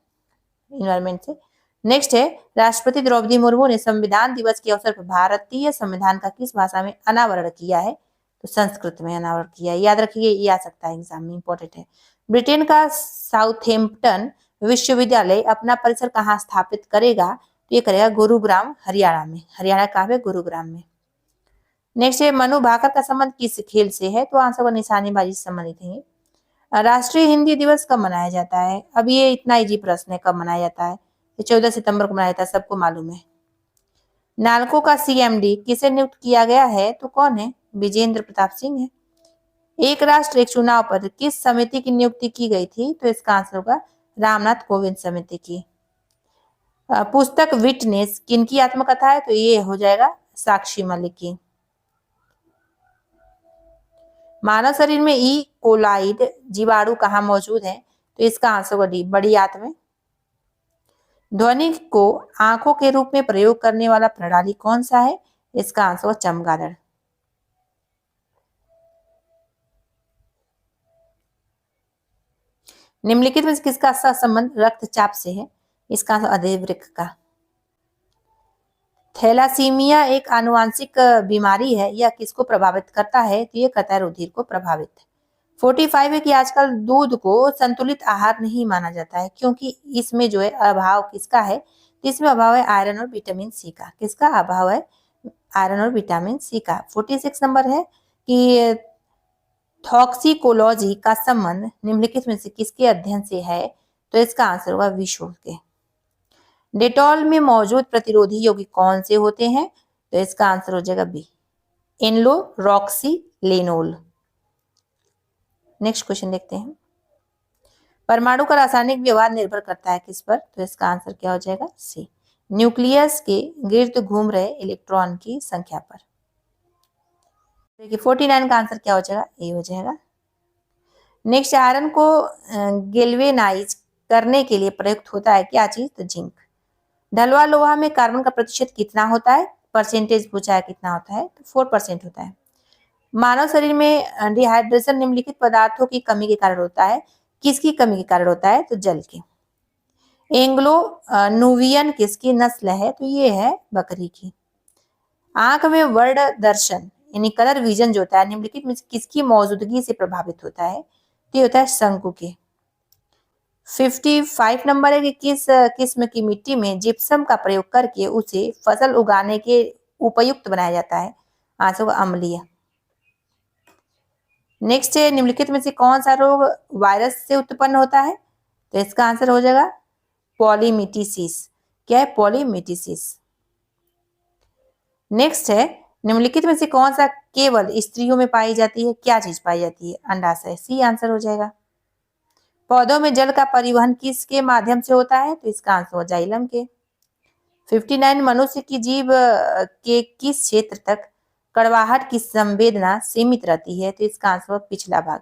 इन्वायरमेंट से। नेक्स्ट है, राष्ट्रपति द्रौपदी मुर्मू ने संविधान दिवस के अवसर पर भारतीय संविधान का किस भाषा में अनावरण किया है? तो संस्कृत में अनावरण किया है। याद रखिए, ये आ सकता है एग्जाम में, इंपॉर्टेंट है। ब्रिटेन का साउथहैम्पटन विश्वविद्यालय अपना परिसर कहाँ स्थापित करेगा? तो ये करेगा गुरुग्राम, हरियाणा में। हरियाणा कहाँ पे? गुरुग्राम में। नेक्स्ट है, मनु भाकर का संबंध किस खेल से है? तो आंसर निशानेबाजी से संबंधित है। राष्ट्रीय हिंदी दिवस कब मनाया जाता है? अब ये इतना इजी प्रश्न है, कब मनाया जाता है? ये 14 सितंबर को मनाया जाता है, सबको मालूम है। नालको का सीएमडी किसे नियुक्त किया गया है? तो कौन है? विजेंद्र प्रताप सिंह है। एक राष्ट्र एक चुनाव पर किस समिति की नियुक्ति की गई थी? तो इसका आंसर होगा रामनाथ कोविंद समिति की। पुस्तक विटनेस किनकी आत्मकथा है? तो ये हो जाएगा साक्षी मलिक की। मानव शरीर में ई कोलाइड जीवाणु कहाँ मौजूद है? तो इसका आंसर होगा डी, बड़ी आंत में। ध्वनि को आंखों के रूप में प्रयोग करने वाला प्रणाली कौन सा है? इसका आंसर होगा चमगादड़। निम्नलिखित में किसका संबंध रक्तचाप से है? इसका आंसर अधिवृक्क का। थैलासीमिया एक आनुवांशिक बीमारी है, यह किसको प्रभावित करता है? तो ये करता है रुधिर को प्रभावित। 45 है कि आजकल दूध को संतुलित आहार नहीं माना जाता है, क्योंकि इसमें जो है अभाव किसका है? तो इसमें अभाव है आयरन और विटामिन सी का। किसका अभाव है? आयरन और विटामिन सी का। 46 नंबर है कि टॉक्सिकोलॉजी का संबंध निम्नलिखित में से किसके अध्ययन से है? तो इसका आंसर होगा विषों के। डेटॉल में मौजूद प्रतिरोधी यौगिक कौन से होते हैं? तो इसका आंसर हो जाएगा बी, एनलोरॉक्सीलेनोल। नेक्स्ट क्वेश्चन देखते हैं। परमाणु का रासायनिक व्यवहार निर्भर करता है किस पर? तो इसका आंसर क्या हो जाएगा? सी, न्यूक्लियस के गिर्द घूम रहे इलेक्ट्रॉन की संख्या पर। देखिए 49 का आंसर क्या हो जाएगा? ए हो जाएगा। नेक्स्ट, आयरन को गैल्वेनाइज करने के लिए प्रयुक्त होता है क्या चीज? तो जिंक। ढलुआ लोहा में कार्बन का प्रतिशत कितना होता है? परसेंटेज पूछा है कितना होता है? तो 4% होता है। मानव शरीर में डिहाइड्रेशन निम्नलिखित पदार्थों की कमी के कारण होता है। किसकी कमी के कारण होता है? तो जल के। एंग्लो नूवियन किसकी नस्ल है? तो ये है बकरी की। आंख में वर्ण दर्शन यानी कलर विजन जो होता है निम्नलिखित में किसकी मौजूदगी से प्रभावित होता है? तो ये होता है शंकु के। 55 नंबर है कि किस किस्म की मिट्टी में जिप्सम का प्रयोग करके उसे फसल उगाने के उपयुक्त बनाया जाता है? आंसर अम्लीय। नेक्स्ट है, निम्नलिखित में से कौन सा रोग वायरस से उत्पन्न होता है? तो इसका आंसर हो जाएगा पॉलीमिटिसिस। क्या है? पॉलीमिटिसिस। नेक्स्ट है, निम्नलिखित में से कौन सा केवल स्त्रियों में पाई जाती है? क्या चीज पाई जाती है? अंडाशय। सी आंसर हो जाएगा। पौधों में जल का परिवहन किसके माध्यम से होता है? तो इसका आंसर हो जाइलम के। 59 मनुष्य की जीभ के किस क्षेत्र तक कड़वाहट की संवेदना सीमित रहती है? तो इसका आंसर पिछला भाग।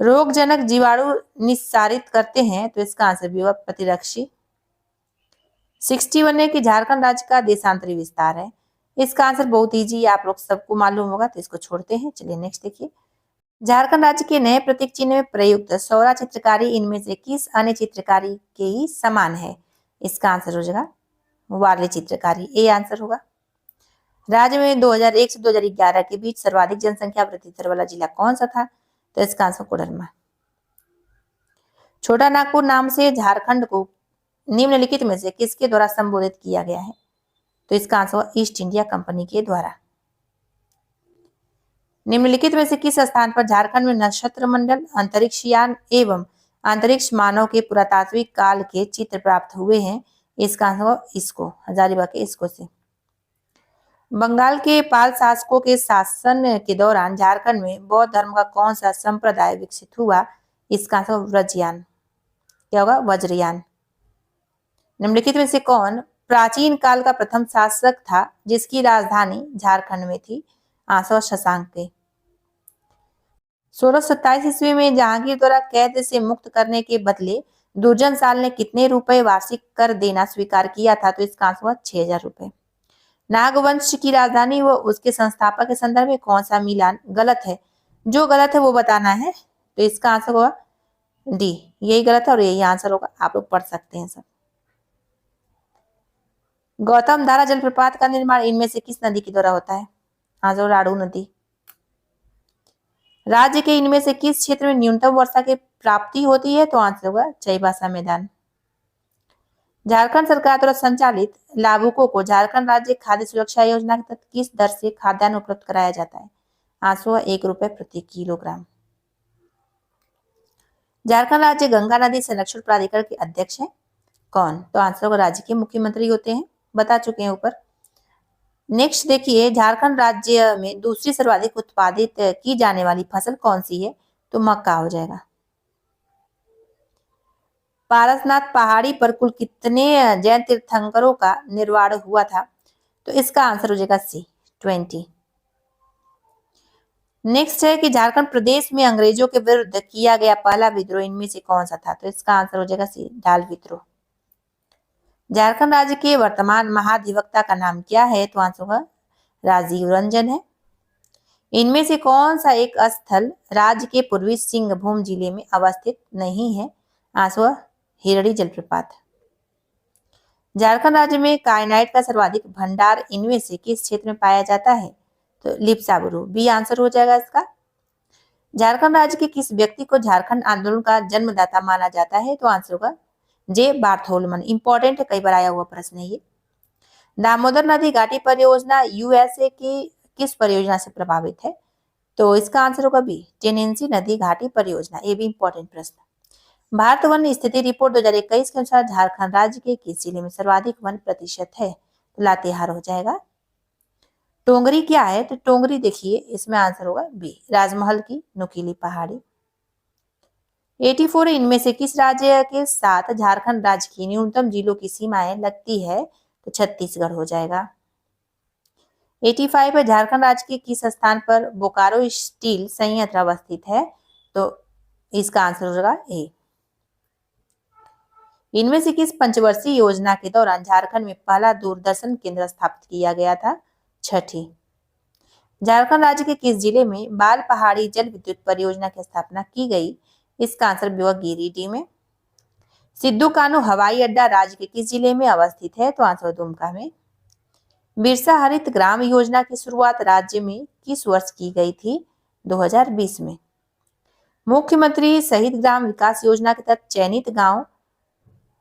रोगजनक जीवाणु निस्सारित करते हैं? तो इसका आंसर भी होगा प्रतिरक्षी। 61 है कि झारखंड राज्य का देशांतरी विस्तार है? इसका आंसर बहुत इजी, आप लोग सबको मालूम होगा, तो इसको छोड़ते हैं। चलिए नेक्स्ट देखिए। झारखंड राज्य के नए प्रतीक चिन्ह में प्रयुक्त सौरा चित्रकारी इनमें से किस अन्य चित्रकारी के ही समान है? इसका आंसर हो जाएगा वार्ले चित्रकारी। ए आंसर होगा। राज्य में 2001 से 2011 के बीच सर्वाधिक जनसंख्या वृद्धि दर वाला जिला कौन सा था? तो इसका आंसर कोडरमा। छोटा नागपुर नाम से झारखंड को निम्नलिखित में से किसके द्वारा संबोधित किया गया है? तो इसका आंसर ईस्ट इंडिया कंपनी के द्वारा। निम्नलिखित में से किस स्थान पर झारखंड में नक्षत्र मंडल, अंतरिक्ष यान एवं अंतरिक्ष मानव के पुरातात्विक काल के चित्र प्राप्त हुए हैं? इसका आंसर इसको, हजारीबाग के इसको से। बंगाल के पाल शासकों के शासन के दौरान झारखंड में बौद्ध धर्म का कौन सा संप्रदाय विकसित हुआ? इसका आंसर व्रजयान। क्या होगा? वज्रयान। निम्नलिखित में से कौन प्राचीन काल का प्रथम शासक था जिसकी राजधानी झारखंड में थी? आंसर शशांक के। 1627 ईस्वी में जहांगीर द्वारा कैद से मुक्त करने के बदले दुर्जन साल ने कितने रुपए वार्षिक कर देना स्वीकार किया था? तो इसका आंसर 6000 रुपए। नागवंश की राजधानी व उसके संस्थापक के संदर्भ में कौन सा मिलान गलत है? जो गलत है वो बताना है। तो इसका आंसर होगा डी, यही गलत है और यही आंसर होगा। आप लोग पढ़ सकते हैं सब। गौतम धारा जलप्रपात का निर्माण इनमें से किस नदी के द्वारा होता है? आंसर राड़ू नदी। राज्य के इनमें से किस क्षेत्र में न्यूनतम वर्षा की प्राप्ति होती है? तो आंसर होगा चाईबासा मैदान। झारखंड सरकार द्वारा संचालित लाभुकों को झारखंड राज्य खाद्य सुरक्षा योजना के तहत किस दर से खाद्यान्न उपलब्ध कराया जाता है? आंसर 1 रुपए प्रति किलोग्राम। झारखंड राज्य गंगा नदी संरक्षण प्राधिकरण के अध्यक्ष हैं कौन? तो आंसर होगा राज्य के मुख्यमंत्री होते हैं, बता चुके हैं ऊपर। नेक्स्ट देखिए, झारखंड राज्य में दूसरी सर्वाधिक उत्पादित की जाने वाली फसल कौन सी है? तो मक्का हो जाएगा। पारसनाथ पहाड़ी पर कुल कितने जैन तीर्थंकरों का निर्वाण हुआ था? तो इसका आंसर हो जाएगा सी, 20। नेक्स्ट है कि झारखंड प्रदेश में अंग्रेजों के विरुद्ध किया गया पहला विद्रोह इनमें से कौन सा था? तो इसका आंसर हो जाएगा सी, दाल विद्रोह। झारखंड राज्य के वर्तमान महाधिवक्ता का नाम क्या है? तो आंसर होगा राजीव रंजन है। इनमें से कौन सा एक स्थल राज्य के पूर्वी सिंहभूम जिले में अवस्थित नहीं है? आंसर हिरड़ी जलप्रपात। झारखंड राज्य में काइनाइट का सर्वाधिक भंडार इनमें से किस क्षेत्र में पाया जाता है? तो लिप्साबुरु, बी आंसर हो जाएगा इसका। झारखंड राज्य के किस व्यक्ति को झारखंड आंदोलन का जन्मदाता माना जाता है? तो आंसर होगा जे बार्थोलमन। इंपॉर्टेंट है, कई बार आया हुआ प्रश्न है ये। दामोदर नदी घाटी परियोजना यूएसए की किस परियोजना से प्रभावित है? तो इसका आंसर होगा बी, टेनेंसी नदी घाटी परियोजना। ये भी इंपॉर्टेंट प्रश्न। भारत वन स्थिति रिपोर्ट 2021 के अनुसार झारखंड राज्य के किस जिले में सर्वाधिक वन प्रतिशत है? तो लातेहार हो जाएगा। टोंगरी क्या है? तो टोंगरी देखिए, इसमें आंसर होगा बी, राजमहल की नुकीली पहाड़ी। 84 इनमें से किस राज्य के साथ झारखंड राज्य की न्यूनतम जिलों की सीमाएं लगती है? तो छत्तीसगढ़ हो जाएगा। 85 है झारखंड राज्य के किस स्थान पर बोकारो स्टील संयंत्र अवस्थित है? तो इसका आंसर होगा ए। इनमें से किस पंचवर्षीय योजना के दौरान झारखंड में पहला दूरदर्शन केंद्र स्थापित किया गया था? छठी। झारखंड राज्य के किस जिले में बाल पहाड़ी जल विद्युत परियोजना की स्थापना की गई? इसका आंसर भी होगा गिरिडीह में। सिद्धू कान्हू हवाई अड्डा राज्य के किस जिले में अवस्थित है? तो आंसर दुमका में। बिरसा हरित ग्राम योजना की शुरुआत राज्य में किस वर्ष की गई थी? 2020 में। मुख्यमंत्री शहीद ग्राम विकास योजना के तहत चयनित गांव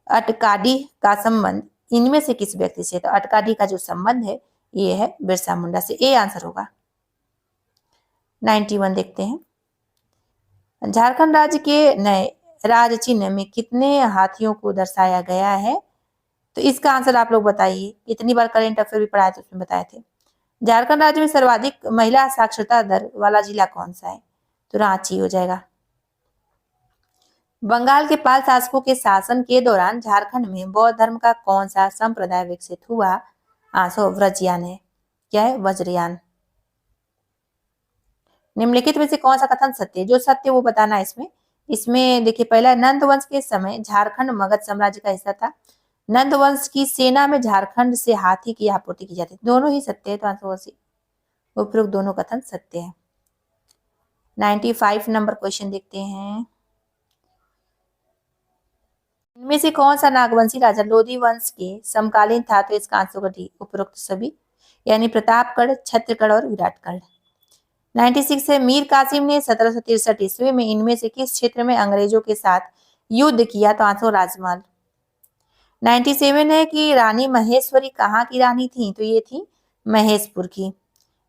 अटकाडी का संबंध इनमें से किस व्यक्ति से? तो अटकाडी का जो संबंध है ये है बिरसा मुंडा से। ए आंसर होगा। 91 देखते हैं। झारखंड राज्य के नए राज चिन्ह में कितने हाथियों को दर्शाया गया है? तो इसका आंसर आप लोग बताइए। इतनी बार करंट अफेयर भी पढ़ाए थे, उसमें बताए थे। झारखंड राज्य में सर्वाधिक महिला साक्षरता दर वाला जिला कौन सा है? तो रांची हो जाएगा। बंगाल के पाल शासकों के शासन के दौरान झारखंड में बौद्ध धर्म का कौन सा संप्रदाय विकसित हुआ? आंसर व्रजयान है। क्या है? वज्रयान। निम्नलिखित में से कौन सा कथन सत्य है? जो सत्य वो बताना है इसमें। इसमें देखिए, पहला नंद वंश के समय झारखंड मगध साम्राज्य का हिस्सा था। नंद वंश की सेना में झारखंड से हाथी की आपूर्ति की जाती थी। दोनों ही सत्य है, तो आंसर उपरोक्त दोनों कथन सत्य है। 95 नंबर क्वेश्चन देखते हैं। इनमें से कौन सा नागवंशी राजा लोधी वंश के समकालीन था? तो इसका आंसर होगा डी, उपरोक्त सभी, यानी प्रतापगढ़, छत्रगढ़ और विराटगढ़। 96 है मीर कासिम ने 1763 ईस्वी में इनमें से किस क्षेत्र में अंग्रेजों के साथ युद्ध किया? तो आंसर राजमहल। 97 है कि रानी महेश्वरी कहाँ की रानी थी? तो ये थी महेशपुर की।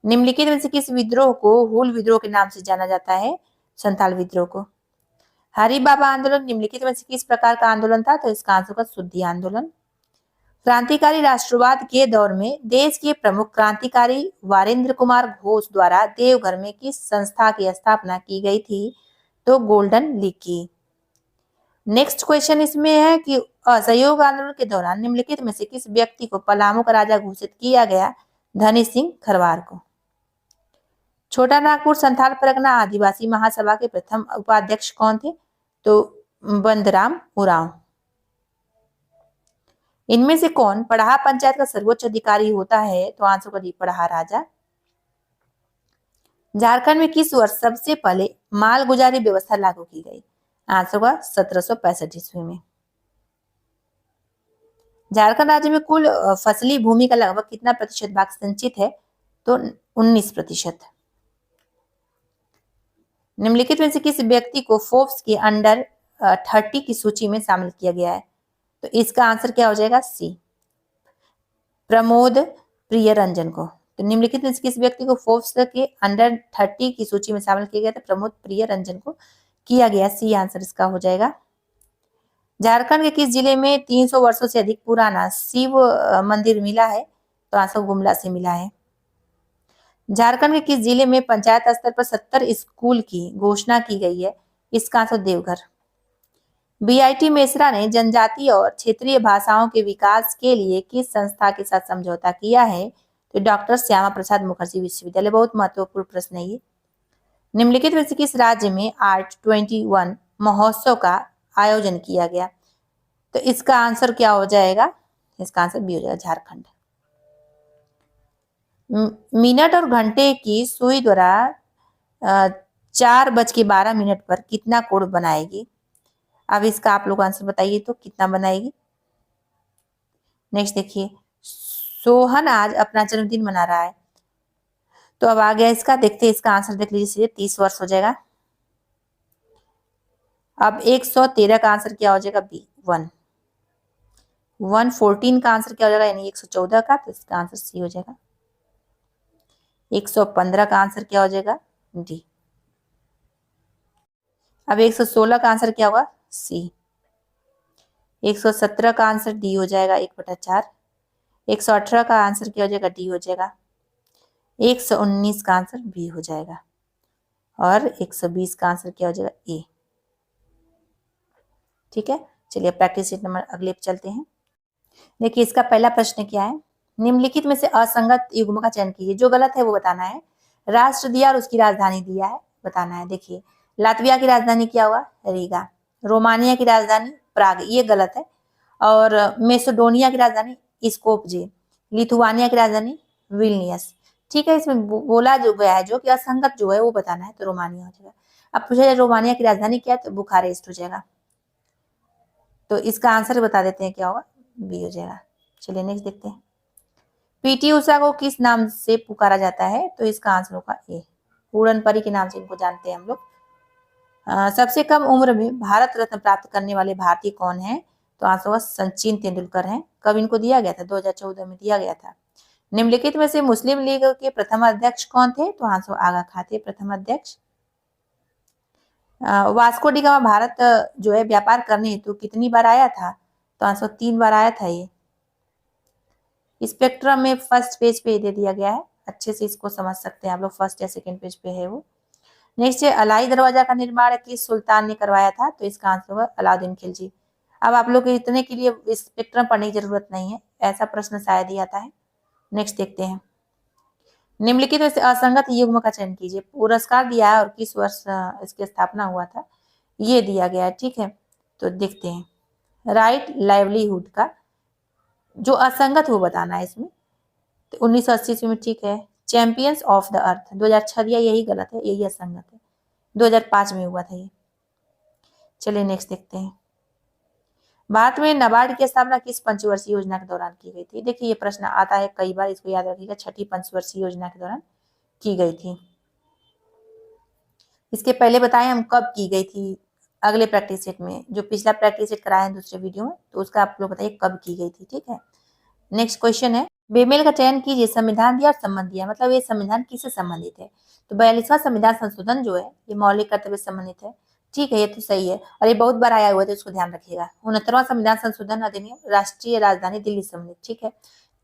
निम्नलिखित में से किस विद्रोह को हूल विद्रोह के नाम से जाना जाता है? संथाल विद्रोह को। हरि बाबा आंदोलन निम्नलिखित में से किस प्रकार का आंदोलन था? तो इसका आंसर होगा शुद्धि आंदोलन। क्रांतिकारी राष्ट्रवाद के दौर में देश के प्रमुख क्रांतिकारी वारेंद्र कुमार घोष द्वारा देवघर में किस संस्था की स्थापना की गई थी? तो गोल्डन लीग की। नेक्स्ट क्वेश्चन इसमें है कि असहयोग आंदोलन के दौरान निम्नलिखित में से किस व्यक्ति को पलामू का राजा घोषित किया गया? धनी सिंह खरवार को। छोटा नागपुर संथाल परगना आदिवासी महासभा के प्रथम उपाध्यक्ष कौन थे? तो बंदराम उरांव। इनमें से कौन पढ़ा पंचायत का सर्वोच्च अधिकारी होता है? तो आंसर होगा डी, पढ़ा राजा। झारखंड में किस वर्ष सबसे पहले मालगुजारी व्यवस्था लागू की गई? आंसर होगा 1765 ईस्वी में। झारखंड राज्य में कुल फसली भूमि का लगभग कितना प्रतिशत भाग संचित है? तो 19%। निम्नलिखित में से किस व्यक्ति को फोर्ब्स के अंडर 30 की सूची में शामिल किया गया है? तो इसका आंसर क्या हो जाएगा? सी, प्रमोद प्रिय रंजन को। तो निम्नलिखित में से किस व्यक्ति को फोर्ब्स के अंडर 30 की सूची में शामिल किया गया था? प्रमोद प्रिय रंजन को किया गया। सी आंसर इसका हो जाएगा। झारखंड के किस जिले में 300 वर्षों से अधिक पुराना शिव मंदिर मिला है? तो आंसर गुमला से मिला है। झारखंड के किस जिले में पंचायत स्तर पर 70 स्कूल की घोषणा की गई है? इसका आंसर देवघर। बीआईटी मेसरा ने जनजातीय और क्षेत्रीय भाषाओं के विकास के लिए किस संस्था के साथ समझौता किया है? तो डॉक्टर श्यामा प्रसाद मुखर्जी विश्वविद्यालय। बहुत महत्वपूर्ण प्रश्न है ये। निम्नलिखित में से किस राज्य में आर्ट 21 महोत्सव का आयोजन किया गया? तो इसका आंसर क्या हो जाएगा? इसका आंसर बी हो जाएगा, झारखंड। मिनट और घंटे की सुई द्वारा 4:12 पर कितना कोण बनाएगी? अब इसका आप लोग आंसर बताइए तो कितना बनाएगी। नेक्स्ट देखिए, सोहन आज अपना जन्मदिन मना रहा है, तो अब आ गया इसका, देखते हैं इसका आंसर देख लीजिए, 30 वर्ष हो जाएगा। अब 113 का आंसर क्या हो जाएगा? बी 114 का आंसर क्या हो जाएगा, यानी 114 का, तो इसका आंसर सी हो जाएगा। 115 का आंसर क्या हो जाएगा? डी। अब 116 का आंसर क्या होगा? सी। 117 का आंसर डी हो जाएगा, 1/4। 118 का आंसर क्या हो जाएगा? डी हो जाएगा। 119 का आंसर बी हो जाएगा, और 120 का आंसर क्या हो जाएगा? ए। ठीक है, चलिए प्रैक्टिस शीट नंबर अगले पे चलते हैं। देखिए इसका पहला प्रश्न क्या है, निम्नलिखित में से असंगत युग्म का चयन कीजिए, जो गलत है वो बताना है। राष्ट्र दिया और उसकी राजधानी दिया है, बताना है। देखिए लातविया की राजधानी क्या हुआ? रीगा। रोमानिया की राजधानी प्राग, ये गलत है। और मेसिडोनिया की राजधानी स्कोपजे। लिथुआनिया की राजधानी विल्नियस। ठीक है, इसमें बोला जो गया है जो कि असंगत जो है वो बताना है, तो रोमानिया हो जाएगा। अब पूछा जाए रोमानिया की राजधानी क्या है, तो बुखारेस्ट हो जाएगा। तो इसका आंसर बता देते हैं क्या होगा, बी हो जाएगा। चलिए नेक्स्ट देखते हैं, पीटी उषा को किस नाम से पुकारा जाता है? तो इसका आंसर होगा ए, उड़न परी के नाम से इनको जानते हैं हम लोग। सबसे कम उम्र में भारत रत्न प्राप्त करने वाले भारतीय कौन है? तो आंसर होगा सचिन तेंदुलकर हैं। कब इनको दिया गया था? 2014 में दिया गया था। निम्नलिखित में से मुस्लिम लीग के प्रथम अध्यक्ष कौन थे? तो आंसर आगा खां थे प्रथम अध्यक्ष। वास्को डी गामा भारत जो है व्यापार करने हेतु कितनी बार आया था? तो आंसर 3 बार आया था ये। स्पेक्ट्रम में फर्स्ट पेज पे दे दिया गया है, अच्छे से इसको समझ सकते हैं आप लोग, फर्स्ट या सेकंड पेज पे है वो। नेक्स्ट है, अलाई दरवाजा का निर्माण किस सुल्तान ने करवाया था? तो इसका आंसर होगा अलाउद्दीन खिलजी। अब आप लोग इतने के लिए स्पेक्ट्रम पढ़ने की जरूरत नहीं है, ऐसा प्रश्न शायद ही आता है। नेक्स्ट देखते हैं, निम्नलिखित में से असंगत युग्म का चयन कीजिए। पुरस्कार दिया है और किस वर्ष इसकी स्थापना हुआ था, ये दिया गया है। ठीक है, तो देखते हैं, राइट लाइवलीहुड का जो असंगत वो बताना है इसमें। तो 1980 में, ठीक है। चैंपियंस ऑफ द अर्थ 2006 दिया, यही गलत है, यही असंगत है। 2005 में हुआ था ये। चलिए नेक्स्ट देखते हैं, भारत में नाबार्ड की स्थापना किस पंचवर्षीय योजना के दौरान की गई थी? देखिए ये प्रश्न आता है कई बार, इसको याद रखिएगा, छठी पंचवर्षीय योजना के दौरान की गई थी। इसके पहले बताएं हम कब की गई थी, अगले प्रैक्टिस सेट में, जो पिछला प्रैक्टिस सेट कराया है दूसरे वीडियो में, तो उसका आप लोग बताइए कब की गई थी। ठीक है, नेक्स्ट क्वेश्चन है, बेमेल का चयन कीजिए, संविधान दिया और संबंध दिया, मतलब ये संविधान किससे संबंधित है? तो 42वां संविधान संशोधन जो है ये मौलिक कर्तव्य से संबंधित है। ठीक है, ये तो सही है, और ये बहुत बार आया हुआ है, तो इसको ध्यान रखिएगा। 69वां संविधान संशोधन अधिनियम राष्ट्रीय राजधानी दिल्ली से संबंधित। ठीक है,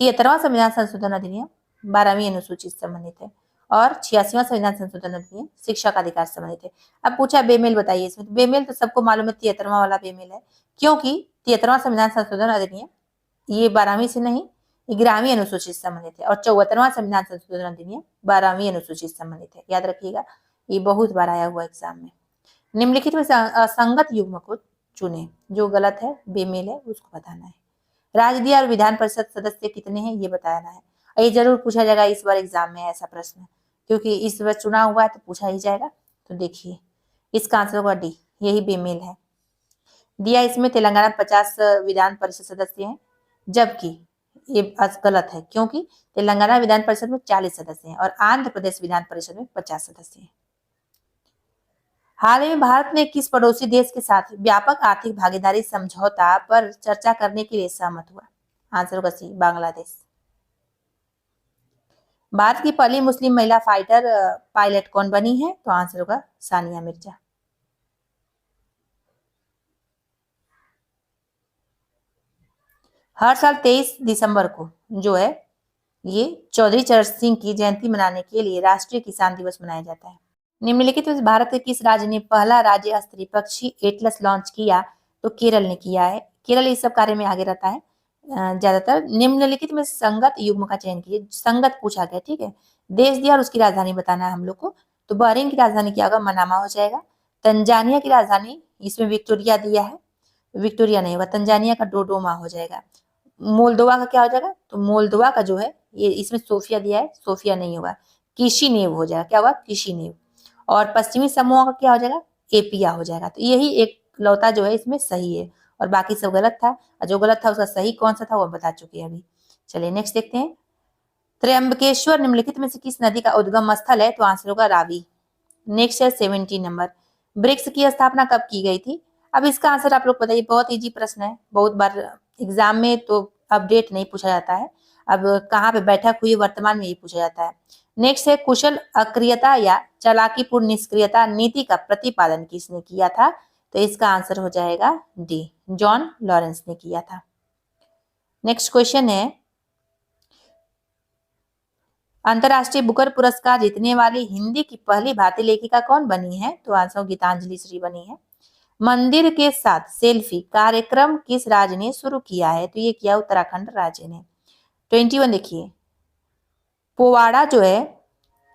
73वां संविधान संशोधन अधिनियम 12वीं अनुसूची से संबंधित है, और 86वां संविधान संशोधन अधिनियम शिक्षा का अधिकार से संबंधित है। अब पूछा बेमेल बताइए इसमें, तो बेमेल तो सबको मालूम है 73वां वाला बेमेल है, क्योंकि 73वां संविधान संशोधन अधिनियम ये 12वीं से नहीं, 11वीं अनुसूची से संबंधित है, और 74वां संविधान संशोधन अधिनियम 12वीं अनुसूची से संबंधित है। याद रखिएगा, ये बहुत बार आया हुआ एग्जाम में। निम्नलिखित में से असंगत युग्म को चुने, जो गलत है बेमेल है उसको बताना है। राज्य और विधान परिषद सदस्य कितने हैं ये बताना है, और ये जरूर पूछा जाएगा इस बार एग्जाम में ऐसा प्रश्न, क्योंकि इस बार चुना हुआ है तो पूछा ही जाएगा। तो देखिए इसका आंसर होगा डी, यही बेमेल है। दिया इसमें तेलंगाना 50 विधान परिषद सदस्य हैं, जबकि ये गलत है, क्योंकि तेलंगाना विधान परिषद में 40 सदस्य हैं और आंध्र प्रदेश विधान परिषद में 50 सदस्य हैं। हाल ही में भारत ने किस पड़ोसी देश के साथ व्यापक आर्थिक भागीदारी समझौता पर चर्चा करने के लिए सहमत हुआ? आंसर होगा सी, बांग्लादेश। भारत की पहली मुस्लिम महिला फाइटर पायलट कौन बनी है? तो आंसर होगा सानिया मिर्जा। हर साल 23 दिसंबर को जो है ये चौधरी चरण सिंह की जयंती मनाने के लिए राष्ट्रीय किसान दिवस मनाया जाता है। निम्नलिखित में भारत के किस राज्य ने पहला राज्य स्तरीय पक्षी एटलस लॉन्च किया? तो केरल ने किया है। केरल इस सब कार्य में आगे रहता है ज्यादातर। निम्नलिखित में संगत युग्म का चयन कीजिए, संगत पूछा गया। ठीक है, देश दिया और उसकी राजधानी बताना है हम लोग को। तो बहरीन की राजधानी क्या होगा, मनामा हो जाएगा। तंजानिया की राजधानी इसमें विक्टोरिया दिया है, विक्टोरिया नहीं होगा, तंजानिया का डोडोमा हो जाएगा। मोल्दोवा का क्या हो जाएगा, तो मोल्दोवा का जो है ये इसमें सोफिया दिया है, सोफिया नहीं होगा, किशिनेव हो जाएगा। क्या होगा, किशिनेव। और पश्चिमी समोआ का क्या हो जाएगा, एपिया हो जाएगा। तो यही एक लौता जो है इसमें सही है और बाकी सब गलत था। और जो गलत था उसका सही कौन सा था वो बता चुके हैं अभी। चलिए नेक्स्ट देखते हैं। त्र्यंबकेश्वर निम्नलिखित में से किस नदी का उद्गम स्थल है, तो आंसर होगा रावी। नेक्स्ट है 70 नंबर, ब्रिक्स की स्थापना कब की गई थी। अब इसका आंसर आप लोग बताइए, बहुत इजी प्रश्न है, बहुत बार एग्जाम में तो अपडेट नहीं पूछा जाता है, अब कहाँ पे बैठक हुई वर्तमान में ही पूछा जाता है। नेक्स्ट है कुशल अक्रियता या चालाकीपूर्ण निष्क्रियता नीति का प्रतिपादन किसने किया था, तो इसका आंसर हो जाएगा डी, जॉन लॉरेंस ने किया था। नेक्स्ट क्वेश्चन है, अंतरराष्ट्रीय बुकर पुरस्कार जीतने वाली हिंदी की पहली भारतीय लेखिका कौन बनी है, तो आंसर गीतांजलि श्री बनी है। मंदिर के साथ सेल्फी कार्यक्रम किस राज्य ने शुरू किया है, तो ये किया उत्तराखंड राज्य ने। 21 देखिए, पोवाड़ा जो है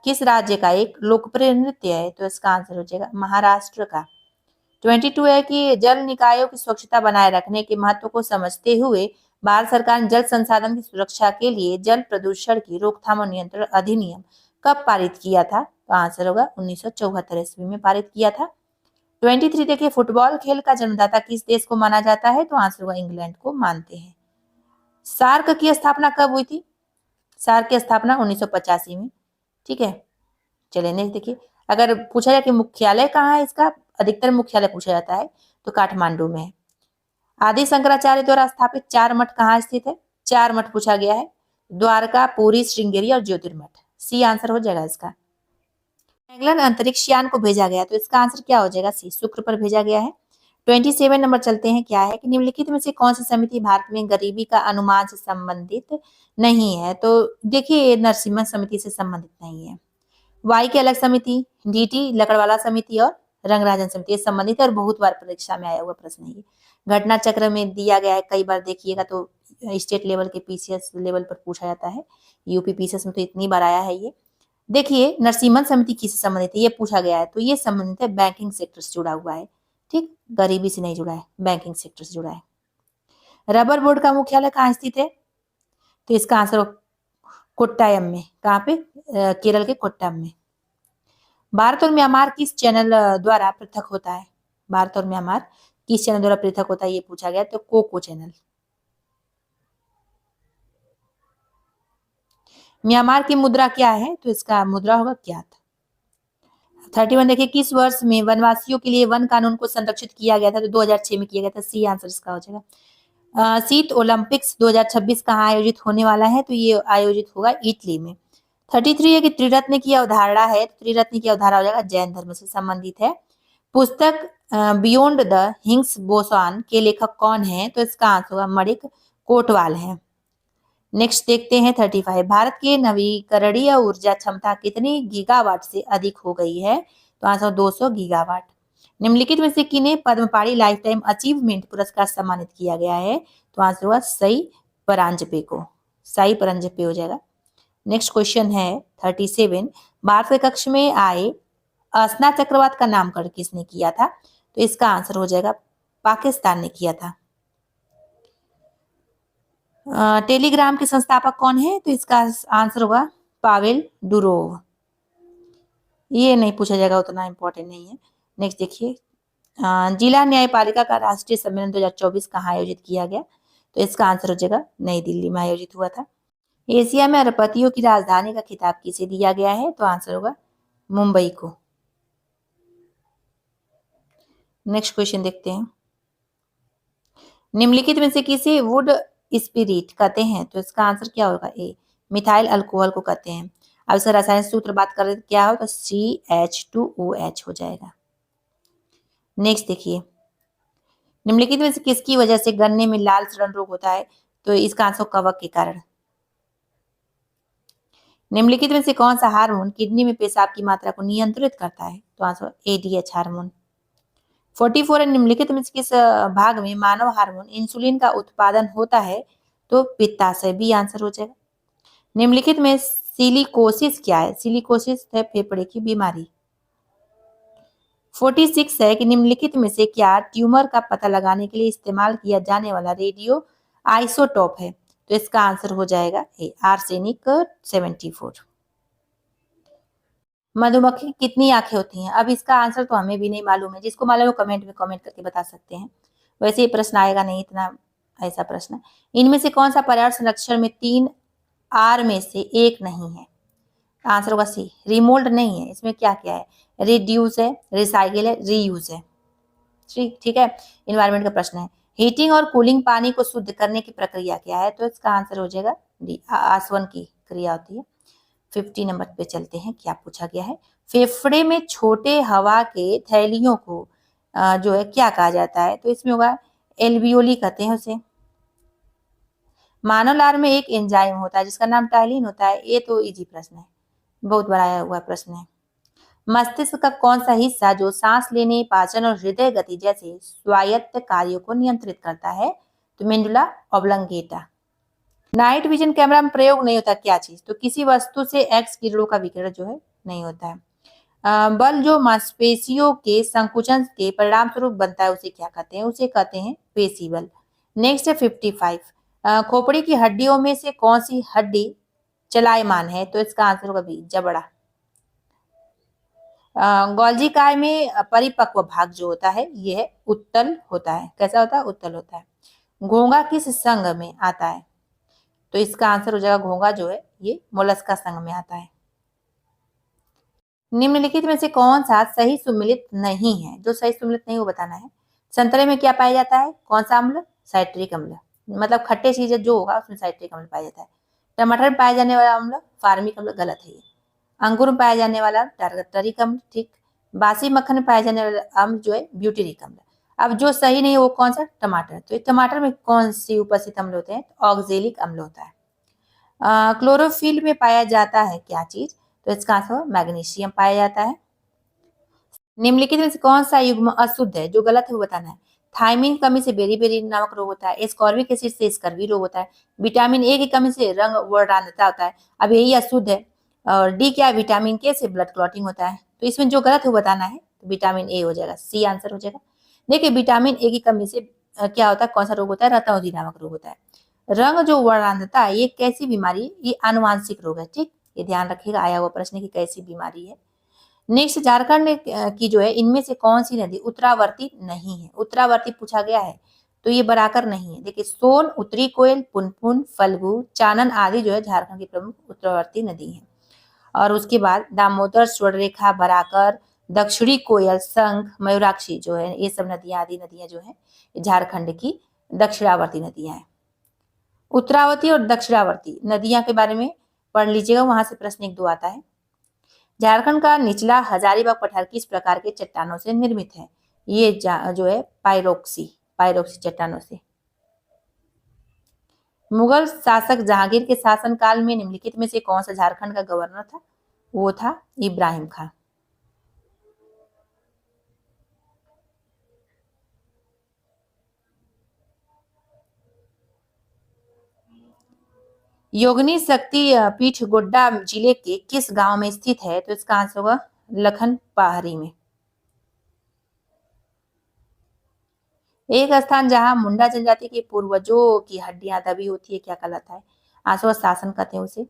किस राज्य का एक लोकप्रिय नृत्य है, तो इसका आंसर हो जाएगा महाराष्ट्र का। 22 है कि जल निकायों की स्वच्छता बनाए रखने के महत्व को समझते हुए भारत सरकार ने जल संसाधन की सुरक्षा के लिए जल प्रदूषण की रोकथाम और नियंत्रण अधिनियम कब पारित किया था, तो आंसर होगा 1974 ईस्वी में पारित किया था। 23 देखिए, फुटबॉल खेल का जन्मदाता किस देश को माना जाता है, तो आंसर होगा इंग्लैंड को मानते हैं। सार्क की स्थापना कब हुई थी, सार्क की स्थापना 1985 में। ठीक है, चलिए नेक्स्ट देखिए, अगर पूछा जाए कि मुख्यालय कहाँ है इसका, अधिकतर मुख्यालय पूछा जाता है तो काठमांडू में है। आदि शंकराचार्य द्वारा स्थापित 4 मठ कहाँ स्थित है, 4 मठ पूछा गया है, द्वारका, पुरी, श्रृंगेरी और ज्योतिर्मठ। सी आंसर हो जाएगा इसका। मैगलन अंतरिक्ष यान को भेजा गया, तो इसका आंसर क्या हो जाएगा, सी, शुक्र पर भेजा गया है। 27 नंबर चलते हैं, क्या है कि निम्नलिखित में से कौन सी समिति भारत में गरीबी का अनुमान से संबंधित नहीं है, तो देखिए नरसिम्हा समिति से संबंधित नहीं है। वाई की अलग समिति, डीटी लकड़वाला समिति और रंगराजन समिति संबंधित है और बहुत बार परीक्षा में आया हुआ प्रश्न है। घटना चक्र में दिया गया है, कई बार देखिएगा तो स्टेट लेवल के पीसीएस लेवल पर पूछा जाता है, यूपी पीसीएस में तो इतनी बार आया है ये। देखिए नरसिम्हन समिति किससे संबंधित है, ये पूछा गया है, तो ये संबंधित है बैंकिंग सेक्टर से जुड़ा हुआ है। ठीक, गरीबी से नहीं जुड़ा है, बैंकिंग सेक्टर से जुड़ा है। रबर बोर्ड का मुख्यालय कहाँ स्थित है, तो इसका आंसर कोट्टायम में। कहाँ पे, केरल के कोट्टायम में। भारत और म्यांमार किस चैनल द्वारा पृथक होता है, भारत और म्यांमार किस चैनल द्वारा पृथक होता है, ये पूछा गया, तो कोको चैनल। म्यांमार की मुद्रा क्या है, तो इसका मुद्रा होगा क्यात। 31 देखिए, किस वर्ष में वनवासियों के लिए वन कानून को संरक्षित किया गया था, तो 2006 में किया गया था। सी आंसर इसका हो जाएगा। शीत ओलंपिक्स 2026 कहाँ आयोजित होने वाला है, तो ये आयोजित होगा इटली में। 33 है कि त्रिरत्न की अवधारणा है, तो त्रिरत्न की अवधारणा हो जाएगा जैन धर्म से संबंधित है। पुस्तक बियॉन्ड द हिंग्स बोसॉन के लेखक कौन है, तो इसका आंसर होगा मणिक कोटवाल है। नेक्स्ट देखते हैं 35, भारत की नवीकरणीय ऊर्जा क्षमता कितनी गीगावाट से अधिक हो गई है, तो आंसर 200 गीगावाट। निम्नलिखित में से किन्हें पद्मपाणि लाइफ टाइम अचीवमेंट पुरस्कार सम्मानित किया गया है, तो आंसर हुआ साई परांजपे को, साई परांजपे हो जाएगा। नेक्स्ट क्वेश्चन है 37, भारत के कक्ष में आए असना चक्रवात का नामकरण किसने किया था, तो इसका आंसर हो जाएगा पाकिस्तान ने किया था। टेलीग्राम के संस्थापक कौन है, तो इसका आंसर होगा पावेल डुरोव। ये नहीं पूछा जाएगा, उतना इंपॉर्टेंट नहीं है। नेक्स्ट देखिए, जिला न्यायपालिका का राष्ट्रीय सम्मेलन 2024 कहाँ आयोजित किया गया, तो इसका आंसर हो जाएगा नई दिल्ली में आयोजित हुआ था। एशिया में अरबपतियों की राजधानी का खिताब किसे दिया गया है, तो आंसर होगा मुंबई को। नेक्स्ट क्वेश्चन देखते हैं, निम्नलिखित में से किसे वुड स्पिरिट कहते हैं, तो इसका आंसर क्या होगा, ए, मिथाइल अल्कोहल को कहते हैं। अब इसका रासायनिक सूत्र बात करें तो क्या हो, तो CH2OH हो जाएगा। नेक्स्ट देखिए, निम्नलिखित में से किसकी वजह से गन्ने में लाल सड़न रोग होता है, तो इसका आंसर कवक के कारण। निम्नलिखित में से कौन सा हार्मोन किडनी में पेशाब की मात्रा को नियंत्रित करता है, तो आंसर ADH हार्मोन। 44 निम्नलिखित में से किस भाग में मानव हार्मोन इंसुलिन का उत्पादन होता है, तो पित्ताशय, बी आंसर हो जाएगा। निम्नलिखित में सिलिकोसिस क्या है, सिलिकोसिस है फेफड़े की बीमारी। 46 है कि निम्नलिखित में से क्या ट्यूमर का पता लगाने के लिए इस्तेमाल किया जाने वाला रेडियो आइसोटोप है? तो इसका आंसर हो जाएगा ए, आर्सेनिक 74। मधुमक्खी की कितनी आंखें होती हैं? अब इसका आंसर तो हमें भी नहीं मालूम है, जिसको मालूम है वो कमेंट में कमेंट करके बता सकते हैं। वैसे ये प्रश्न आएगा नहीं इतना, ऐसा प्रश्न। इनमें से कौन सा पर्यावरण संरक्षण में 3 आर में से एक नहीं है? आंसर होगा सी, रिमोल्ड नहीं है। इसमें क्या क्या है? रिड्यूस है, रिसाइकिल है, रीयूज है। ठीक ठीक है। इन्वायरमेंट का प्रश्न है, हीटिंग और कूलिंग पानी को शुद्ध करने की प्रक्रिया क्या है? तो इसका आंसर हो जाएगा डी, आसवन की क्रिया होती है। 50 नंबर पे चलते हैं, क्या पूछा गया है? फेफड़े में छोटे हवा के थैलियों को जो है क्या कहा जाता है? तो इसमें होगा एल्वियोली कहते हैं उसे। मानव लार में एक एंजाइम होता है जिसका नाम टाइलिन होता है। ये तो इजी प्रश्न है, बहुत बड़ा आया हुआ प्रश्न है। मस्तिष्क का कौन सा हिस्सा जो सांस लेने, पाचन और हृदय गति जैसे स्वायत्त कार्यों को नियंत्रित करता है? तो मेंडुला ऑब्लंगेटा। नाइट विजन कैमरा में प्रयोग नहीं होता क्या चीज? तो किसी वस्तु से एक्स किरणों का विकिरण जो है नहीं होता है। बल जो मांसपेशियों के संकुचन के परिणाम स्वरूप बनता है उसे क्या कहते हैं? उसे कहते हैं पेशी बल। नेक्स्ट है 55। खोपड़ी की हड्डियों में से कौन सी हड्डी चलायमान है? तो इसका आंसर होगा बी, जबड़ा। गोल्जी काय में परिपक्व भाग जो होता है यह उत्तल होता है। कैसा होता है? उत्तल होता है। घोंघा किस संघ में आता है? तो इसका आंसर हो जाएगा घोंघा जो है ये मोलस्का संघ में आता है। निम्नलिखित में से कौन सा सही सुमिलित नहीं है? जो सही सुमिलित नहीं वो बताना है। संतरे में क्या पाया जाता है? कौन सा अम्ल? साइट्रिक अम्ल। मतलब खट्टे चीज जो होगा उसमें साइट्रिक अम्ल पाया जाता है। टमाटर में पाया जाने वाला अम्ल फार्मिक अम्ल, गलत है ये। अंगूर में पाया जाने वाला टारगेटरिक अम्ल, ठीक। बासी मक्खन में पाया जाने वाला अम्ल जो है ब्यूटेरिक अम्ल। अब जो सही नहीं है वो कौन सा? टमाटर। तो टमाटर में कौन सी उपस्थित अम्ल होते हैं? ऑक्जेलिक अम्ल होता है। क्लोरोफिल में पाया जाता है क्या चीज? तो इसका आंसर मैग्नीशियम पाया जाता है। निम्नलिखित में से कौन सा युग्म अशुद्ध है? जो गलत है वो बताना है। थायमिन की कमी से बेरी नामक रोग होता है। एस्कॉर्बिक एसिड से स्कर्वी रोग होता है। विटामिन ए की कमी से रंग वर्णांधता होता है। अब यही अशुद्ध है। और डी क्या है? विटामिन के से ब्लड क्लॉटिंग होता है। तो इसमें जो गलत है वो बताना है। तो विटामिन ए हो जाएगा, सी आंसर हो जाएगा। देखिए विटामिन ए की कमी से क्या होता है? कौन सा रोग होता है? रतौंधी नामक रोग होता है। रंग जो वर्णांधता है ये कैसी बीमारी है? ये आनुवांशिक रोग है, ठीक। ये ध्यान रखिएगा, आया हुआ प्रश्न की कैसी बीमारी है। नेक्स्ट, झारखंड की जो है इनमें से कौन सी नदी उत्तरावर्ती नहीं है? उत्तरावर्ती पूछा गया है तो ये बराकर नहीं है। देखिए सोन, उत्तरी कोयल, पुनपुन, फल्गु, चानन आदि जो है झारखंड की प्रमुख उत्तरावर्ती नदी है। और उसके बाद दामोदर, स्वर्णरेखा, बराकर, दक्षिणी कोयल, शंख, मयूराक्षी जो है ये सब नदियां, आदि नदियां जो है झारखंड की दक्षिणावर्ती नदियां हैं। उत्तरावर्ती और दक्षिणावर्ती नदियां के बारे में पढ़ लीजिएगा, वहां से प्रश्न 1-2 आता है। झारखंड का निचला हजारीबाग पठार किस प्रकार के चट्टानों से निर्मित है? ये जो है पायरोक्सी चट्टानों से। मुगल शासक जहांगीर के शासनकाल में निम्नलिखित में से कौन सा झारखंड का गवर्नर था? वो था इब्राहिम खान। योगिनी शक्ति पीठ गोड्डा जिले के किस गांव में स्थित है? तो इसका आंसर होगा लखन पहाड़ी में। एक स्थान जहां मुंडा जनजाति के पूर्वजों की हड्डियां दबी होती है क्या कहलाता है? आंसर शासन कहते हैं उसे।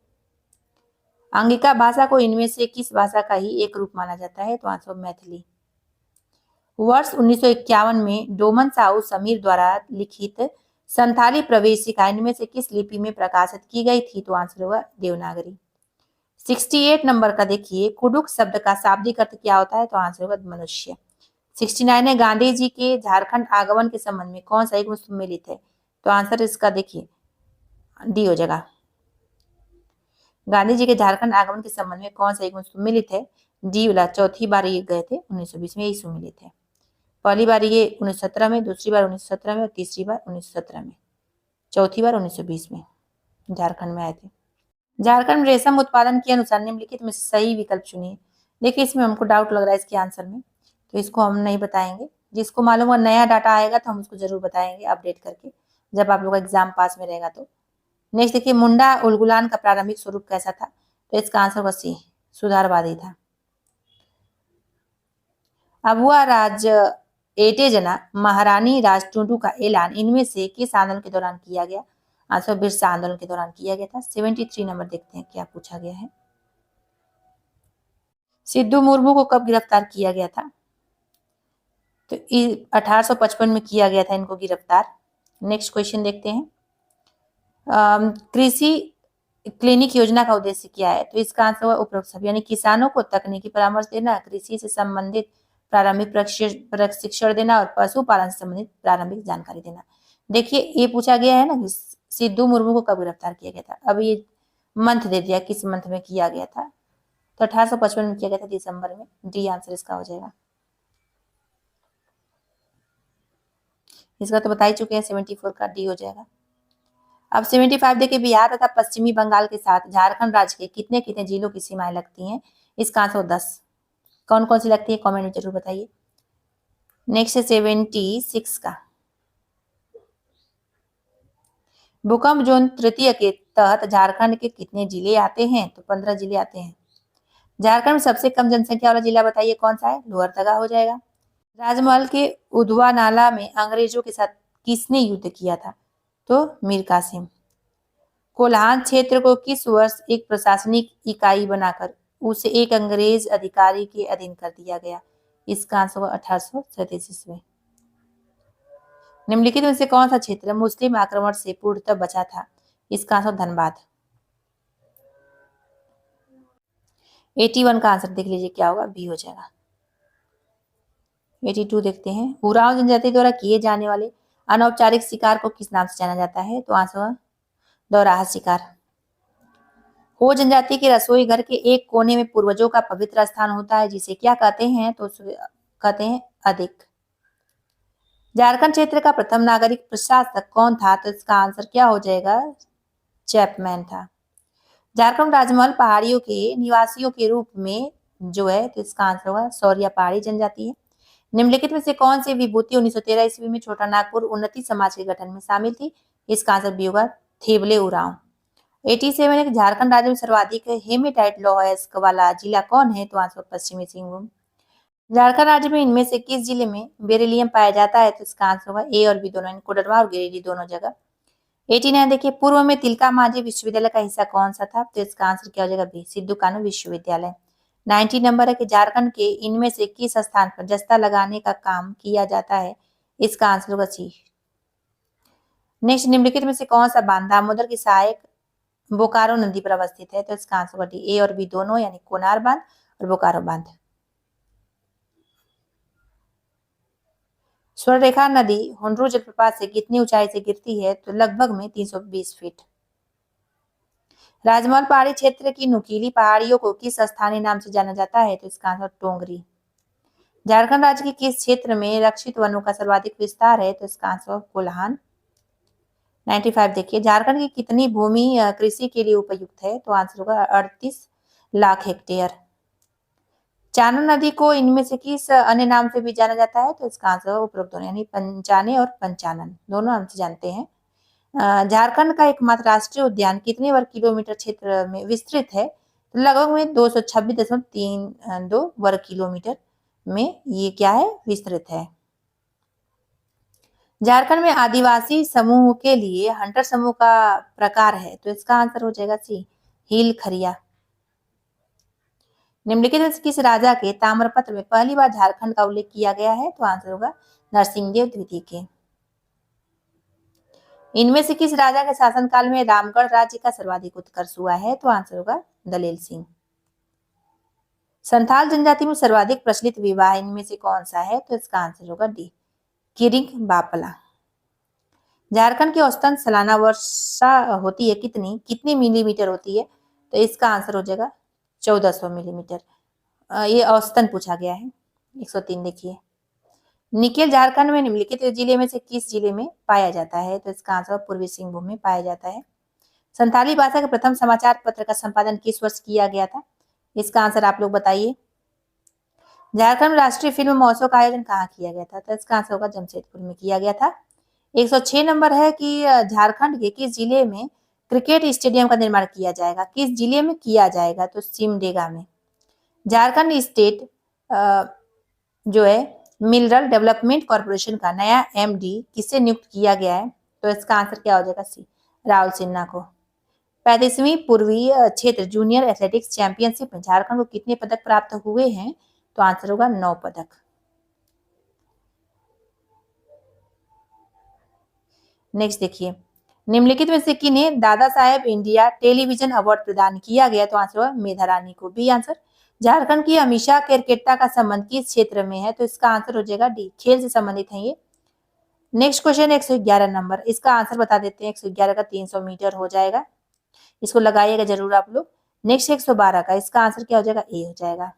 अंगिका भाषा को इनमें से किस भाषा का ही एक रूप माना जाता है? तो आंसर मैथिली। वर्ष 1951 में डोमन साहू समीर द्वारा लिखित संथाली प्रवेशिका इनमें से किस लिपि में प्रकाशित की गई थी? तो आंसर होगा देवनागरी। 68 नंबर का देखिए, कुडुक शब्द का शाब्दिक अर्थ क्या होता है? तो आंसर होगा मनुष्य। 69 है, गांधी जी के झारखंड आगमन के संबंध में कौन सा एक सुमेलित है? तो आंसर इसका देखिए डी हो जाएगा। गांधी जी के झारखंड आगमन के संबंध में कौन सा एक सुमेलित है? डी वाला। चौथी बार ये गए थे 1920 में, यही सुमेलित है। पहली बार ये 1917 में, दूसरी बार 1917 में और तीसरी बार 1917 में। चौथी बार 1920 में झारखंड में आए थे। झारखंड में रेशम उत्पादन के अनुसार निम्नलिखित में सही विकल्प चुनिए। देखिए इसमें हमको डाउट लग रहा है इसके आंसर में, तो इसको हम नहीं बताएंगे। जिसको मालूम है नया डाटा आएगा तो हम उसको जरूर बताएंगे अपडेट करके, जब आप लोग का एग्जाम पास में रहेगा तो। नेक्स्ट देखिए, मुंडा उलगुलान का प्रारंभिक स्वरूप कैसा था? तो इसका आंसर होगा सी, सुधारवादी था। अबुआ राज एटेजना महारानी राज टुडू का ऐलान इनमें से किस आंदोलन के दौरान किया गया? आंसर बिरसा आंदोलन के दौरान किया गया था। 73 नंबर देखते हैं क्या पूछा गया है। सिद्धू मुर्मू को कब गिरफ्तार किया गया था? तो 1855 में किया गया था इनको गिरफ्तार। नेक्स्ट क्वेश्चन देखते हैं। कृषि क्लिनिक योजना का उद्देश्य क्या है? तो इसका आंसर हुआ उपरोक्त सब, यानी किसानों को तकनीकी परामर्श देना, कृषि से संबंधित प्रारंभिक प्रशिक्षण देना और पशुपालन से संबंधित प्रारंभिक जानकारी देना। देखिए ये पूछा गया है ना कि सिद्धू मुर्मू को कब गिरफ्तार किया गया था। अब ये मंथ दे दिया, किस मंथ में किया गया था? तो 1855 में किया गया था, दिसंबर में। डी आंसर इसका हो जाएगा। इसका तो बता ही चुके हैं, 74 का डी हो जाएगा। अब 75 देखिए, बिहार तथा पश्चिमी बंगाल के साथ झारखंड राज्य के कितने कितने जिलों की सीमाएं लगती हैं? इसका आंसर 10। कौन कौन सी लगती है कमेंट में जरूर बताइए। नेक्स्ट है 76 का। भूकंप जोन तृतीय के तहत झारखंड के कितने जिले आते हैं? तो 15 जिले आते हैं। झारखंड में सबसे कम जनसंख्या वाला जिला बताइए कौन सा है? लोहरदगा हो जाएगा। राजमहल के उधवा नाला में अंग्रेजों के साथ किसने युद्ध किया था? तो मीर कासिम। कोल्हान क्षेत्र को किस वर्ष एक प्रशासनिक इकाई बनाकर उसे एक अंग्रेज अधिकारी के अधीन कर दिया गया? इसका आंसर हुआ 1837 में। निम्नलिखित में से कौन सा क्षेत्र मुस्लिम आक्रमण से पूर्णतः बचा था? इसका आंसर धनबाद। 81 का आंसर देख लीजिए क्या होगा, बी हो जाएगा। 82 देखते हैं। उरांव जनजाति द्वारा किए जाने वाले अनौपचारिक शिकार को किस नाम से जाना जाता है? तो आंसर हुआ दोराहा शिकार। हो जनजाति के रसोई घर के एक कोने में पूर्वजों का पवित्र स्थान होता है, जिसे क्या कहते हैं? तो कहते हैं अधिक। झारखंड क्षेत्र का प्रथम नागरिक प्रशासक कौन था? तो इसका आंसर क्या हो जाएगा? चैपमैन था। झारखंड राजमहल पहाड़ियों के निवासियों के रूप में जो है, तो इसका आंसर होगा सौरिया पहाड़ी जनजाति है। निम्नलिखित में से कौन सी विभूति 1913 ईस्वी में छोटा नागपुर उन्नति समाज के गठन में शामिल थी? इसका आंसर भी होगा थेबले उरांव। 87 झारखंड राज्य में सर्वाधिक हेमेटाइट लौह वाला जिला कौन है? तो आंसर पश्चिमी सिंहभूम। झारखंड राज्य में इनमें से किस जिले में बेरिलियम पाया जाता है? तो इसका आंसर होगा ए और बी दोनों, कोडरमा और गिरिडीह दोनों जगह। 89 देखिए, पूर्व में तिलका मांझी विश्वविद्यालय का हिस्सा कौन सा था? तो इसका आंसर क्या हो जाएगा? बी, सिद्धू कानू विश्वविद्यालय। 90 नंबर है कि झारखंड के इनमें से किस स्थान पर जस्ता लगाने का काम किया जाता है? इसका आंसर होगा सी। नेक्स्ट, निम्नलिखित में से कौन सा बांध दामोदर की सहायक बोकारो नदी पर अवस्थित है? तो इसका आंसर होगा डी, ए और बी दोनों, यानी कोनार बांध और बोकारो बांध। स्वर्णरेखा नदी हुंड्रू जलप्रपात से कितनी ऊंचाई से गिरती है? तो लगभग में 320 फीट। राजमहल पहाड़ी क्षेत्र की नुकीली पहाड़ियों को किस स्थानीय नाम से जाना जाता है? तो इसका आंसर टोंगरी। झारखंड राज्य के किस क्षेत्र में रक्षित वनों का सर्वाधिक विस्तार है? तो इसका आंसर कोल्हान। 95 देखिए, झारखंड की कितनी भूमि कृषि के लिए उपयुक्त है? तो आंसर होगा 38 लाख हेक्टेयर। चानन नदी को इनमें से किस अन्य नाम से भी जाना जाता है? तो इसका आंसर उपरोक्त दोनों, यानी पंचाने और पंचानन दोनों नाम से जानते हैं। झारखंड का एकमात्र राष्ट्रीय उद्यान कितने वर्ग किलोमीटर क्षेत्र में विस्तृत है? तो लगभग में 226.32 वर्ग किलोमीटर में ये क्या है? विस्तृत है। झारखंड में आदिवासी समूह के लिए हंटर समूह का प्रकार है, तो इसका आंसर हो जाएगा सी, हिल खरिया। निम्नलिखित में से किस राजा के ताम्रपत्र में पहली बार झारखंड का उल्लेख किया गया है? तो आंसर होगा नरसिंहदेव द्वितीय के। इनमें से किस राजा के शासनकाल में रामगढ़ राज्य का सर्वाधिक उत्कर्ष हुआ है? तो आंसर होगा दलेल सिंह। संथाल जनजाति में सर्वाधिक प्रचलित विवाह इनमें से कौन सा है? तो इसका आंसर होगा डी, किरिंग बापला। झारखंड की औसतन सालाना वर्षा होती है कितनी मिलीमीटर होती है? तो इसका आंसर हो जाएगा 1400 मिलीमीटर। ये औसतन पूछा गया है। 103 देखिए, निकेल झारखंड में निम्नलिखित जिले में से किस जिले में पाया जाता है? तो इसका आंसर पूर्वी सिंहभूम में पाया जाता है। संथाली भाषा के प्रथम समाचार पत्र का संपादन किस वर्ष किया गया था? इसका आंसर आप लोग बताइए। झारखंड राष्ट्रीय फिल्म महोत्सव का आयोजन कहाँ किया गया था? तो इसका आंसर होगा जमशेदपुर में किया गया था। 106 नंबर है कि झारखंड के किस जिले में क्रिकेट स्टेडियम का निर्माण किया जाएगा? किस जिले में किया जाएगा? तो सिमडेगा में। झारखंड स्टेट जो है मिनरल डेवलपमेंट कॉर्पोरेशन का नया एमडी किसे नियुक्त किया गया है? तो इसका आंसर क्या हो जाएगा? सी, राहुल सिन्हा को। 35वीं पूर्वीय क्षेत्र जूनियर एथलेटिक्स चैंपियनशिप में झारखंड को कितने पदक प्राप्त हुए हैं? तो आंसर होगा 9 पदक। नेक्स्ट देखिए, निम्नलिखित में से किन्हें Dada Saheb India television award प्रदान किया गया? तो आंसर होगा मेधा रानी को। B answer. झारखंड की अमीषा केरकेट्टा का संबंध किस क्षेत्र में है? तो इसका आंसर हो जाएगा डी, खेल से संबंधित है ये। नेक्स्ट क्वेश्चन 111 नंबर, इसका आंसर बता देते हैं। 111 का 300 मीटर हो जाएगा, इसको लगाइएगा जरूर आप लोग। नेक्स्ट 112 का, इसका आंसर क्या हो जाएगा? ए हो जाएगा।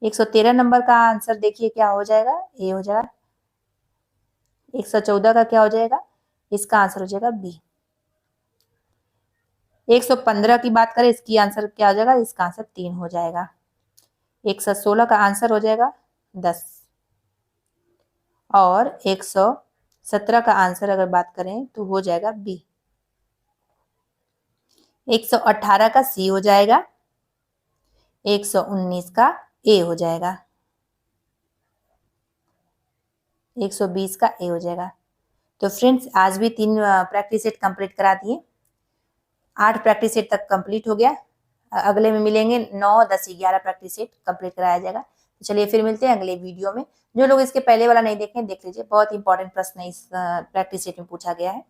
113 नंबर का आंसर देखिए क्या हो जाएगा? ए हो जाएगा। 114 का क्या हो जाएगा? इसका आंसर हो जाएगा बी। 115 की बात करें, इसकी आंसर क्या हो जाएगा? इसका आंसर 3 हो जाएगा। 116 का आंसर हो जाएगा 10 और 117 का आंसर अगर बात करें तो हो जाएगा बी। 118 का सी हो जाएगा, 119 का ए हो जाएगा, 120 का ए हो जाएगा। तो फ्रेंड्स आज भी 3 प्रैक्टिस सेट कंप्लीट करा दिए, 8 प्रैक्टिस सेट तक कंप्लीट हो गया। अगले में मिलेंगे 9, 10, 11 प्रैक्टिस सेट कंप्लीट कराया जाएगा। तो चलिए फिर मिलते हैं अगले वीडियो में। जो लोग इसके पहले वाला नहीं देखें देख लीजिए, बहुत इंपॉर्टेंट प्रश्न इस प्रैक्टिस सेट में पूछा गया है।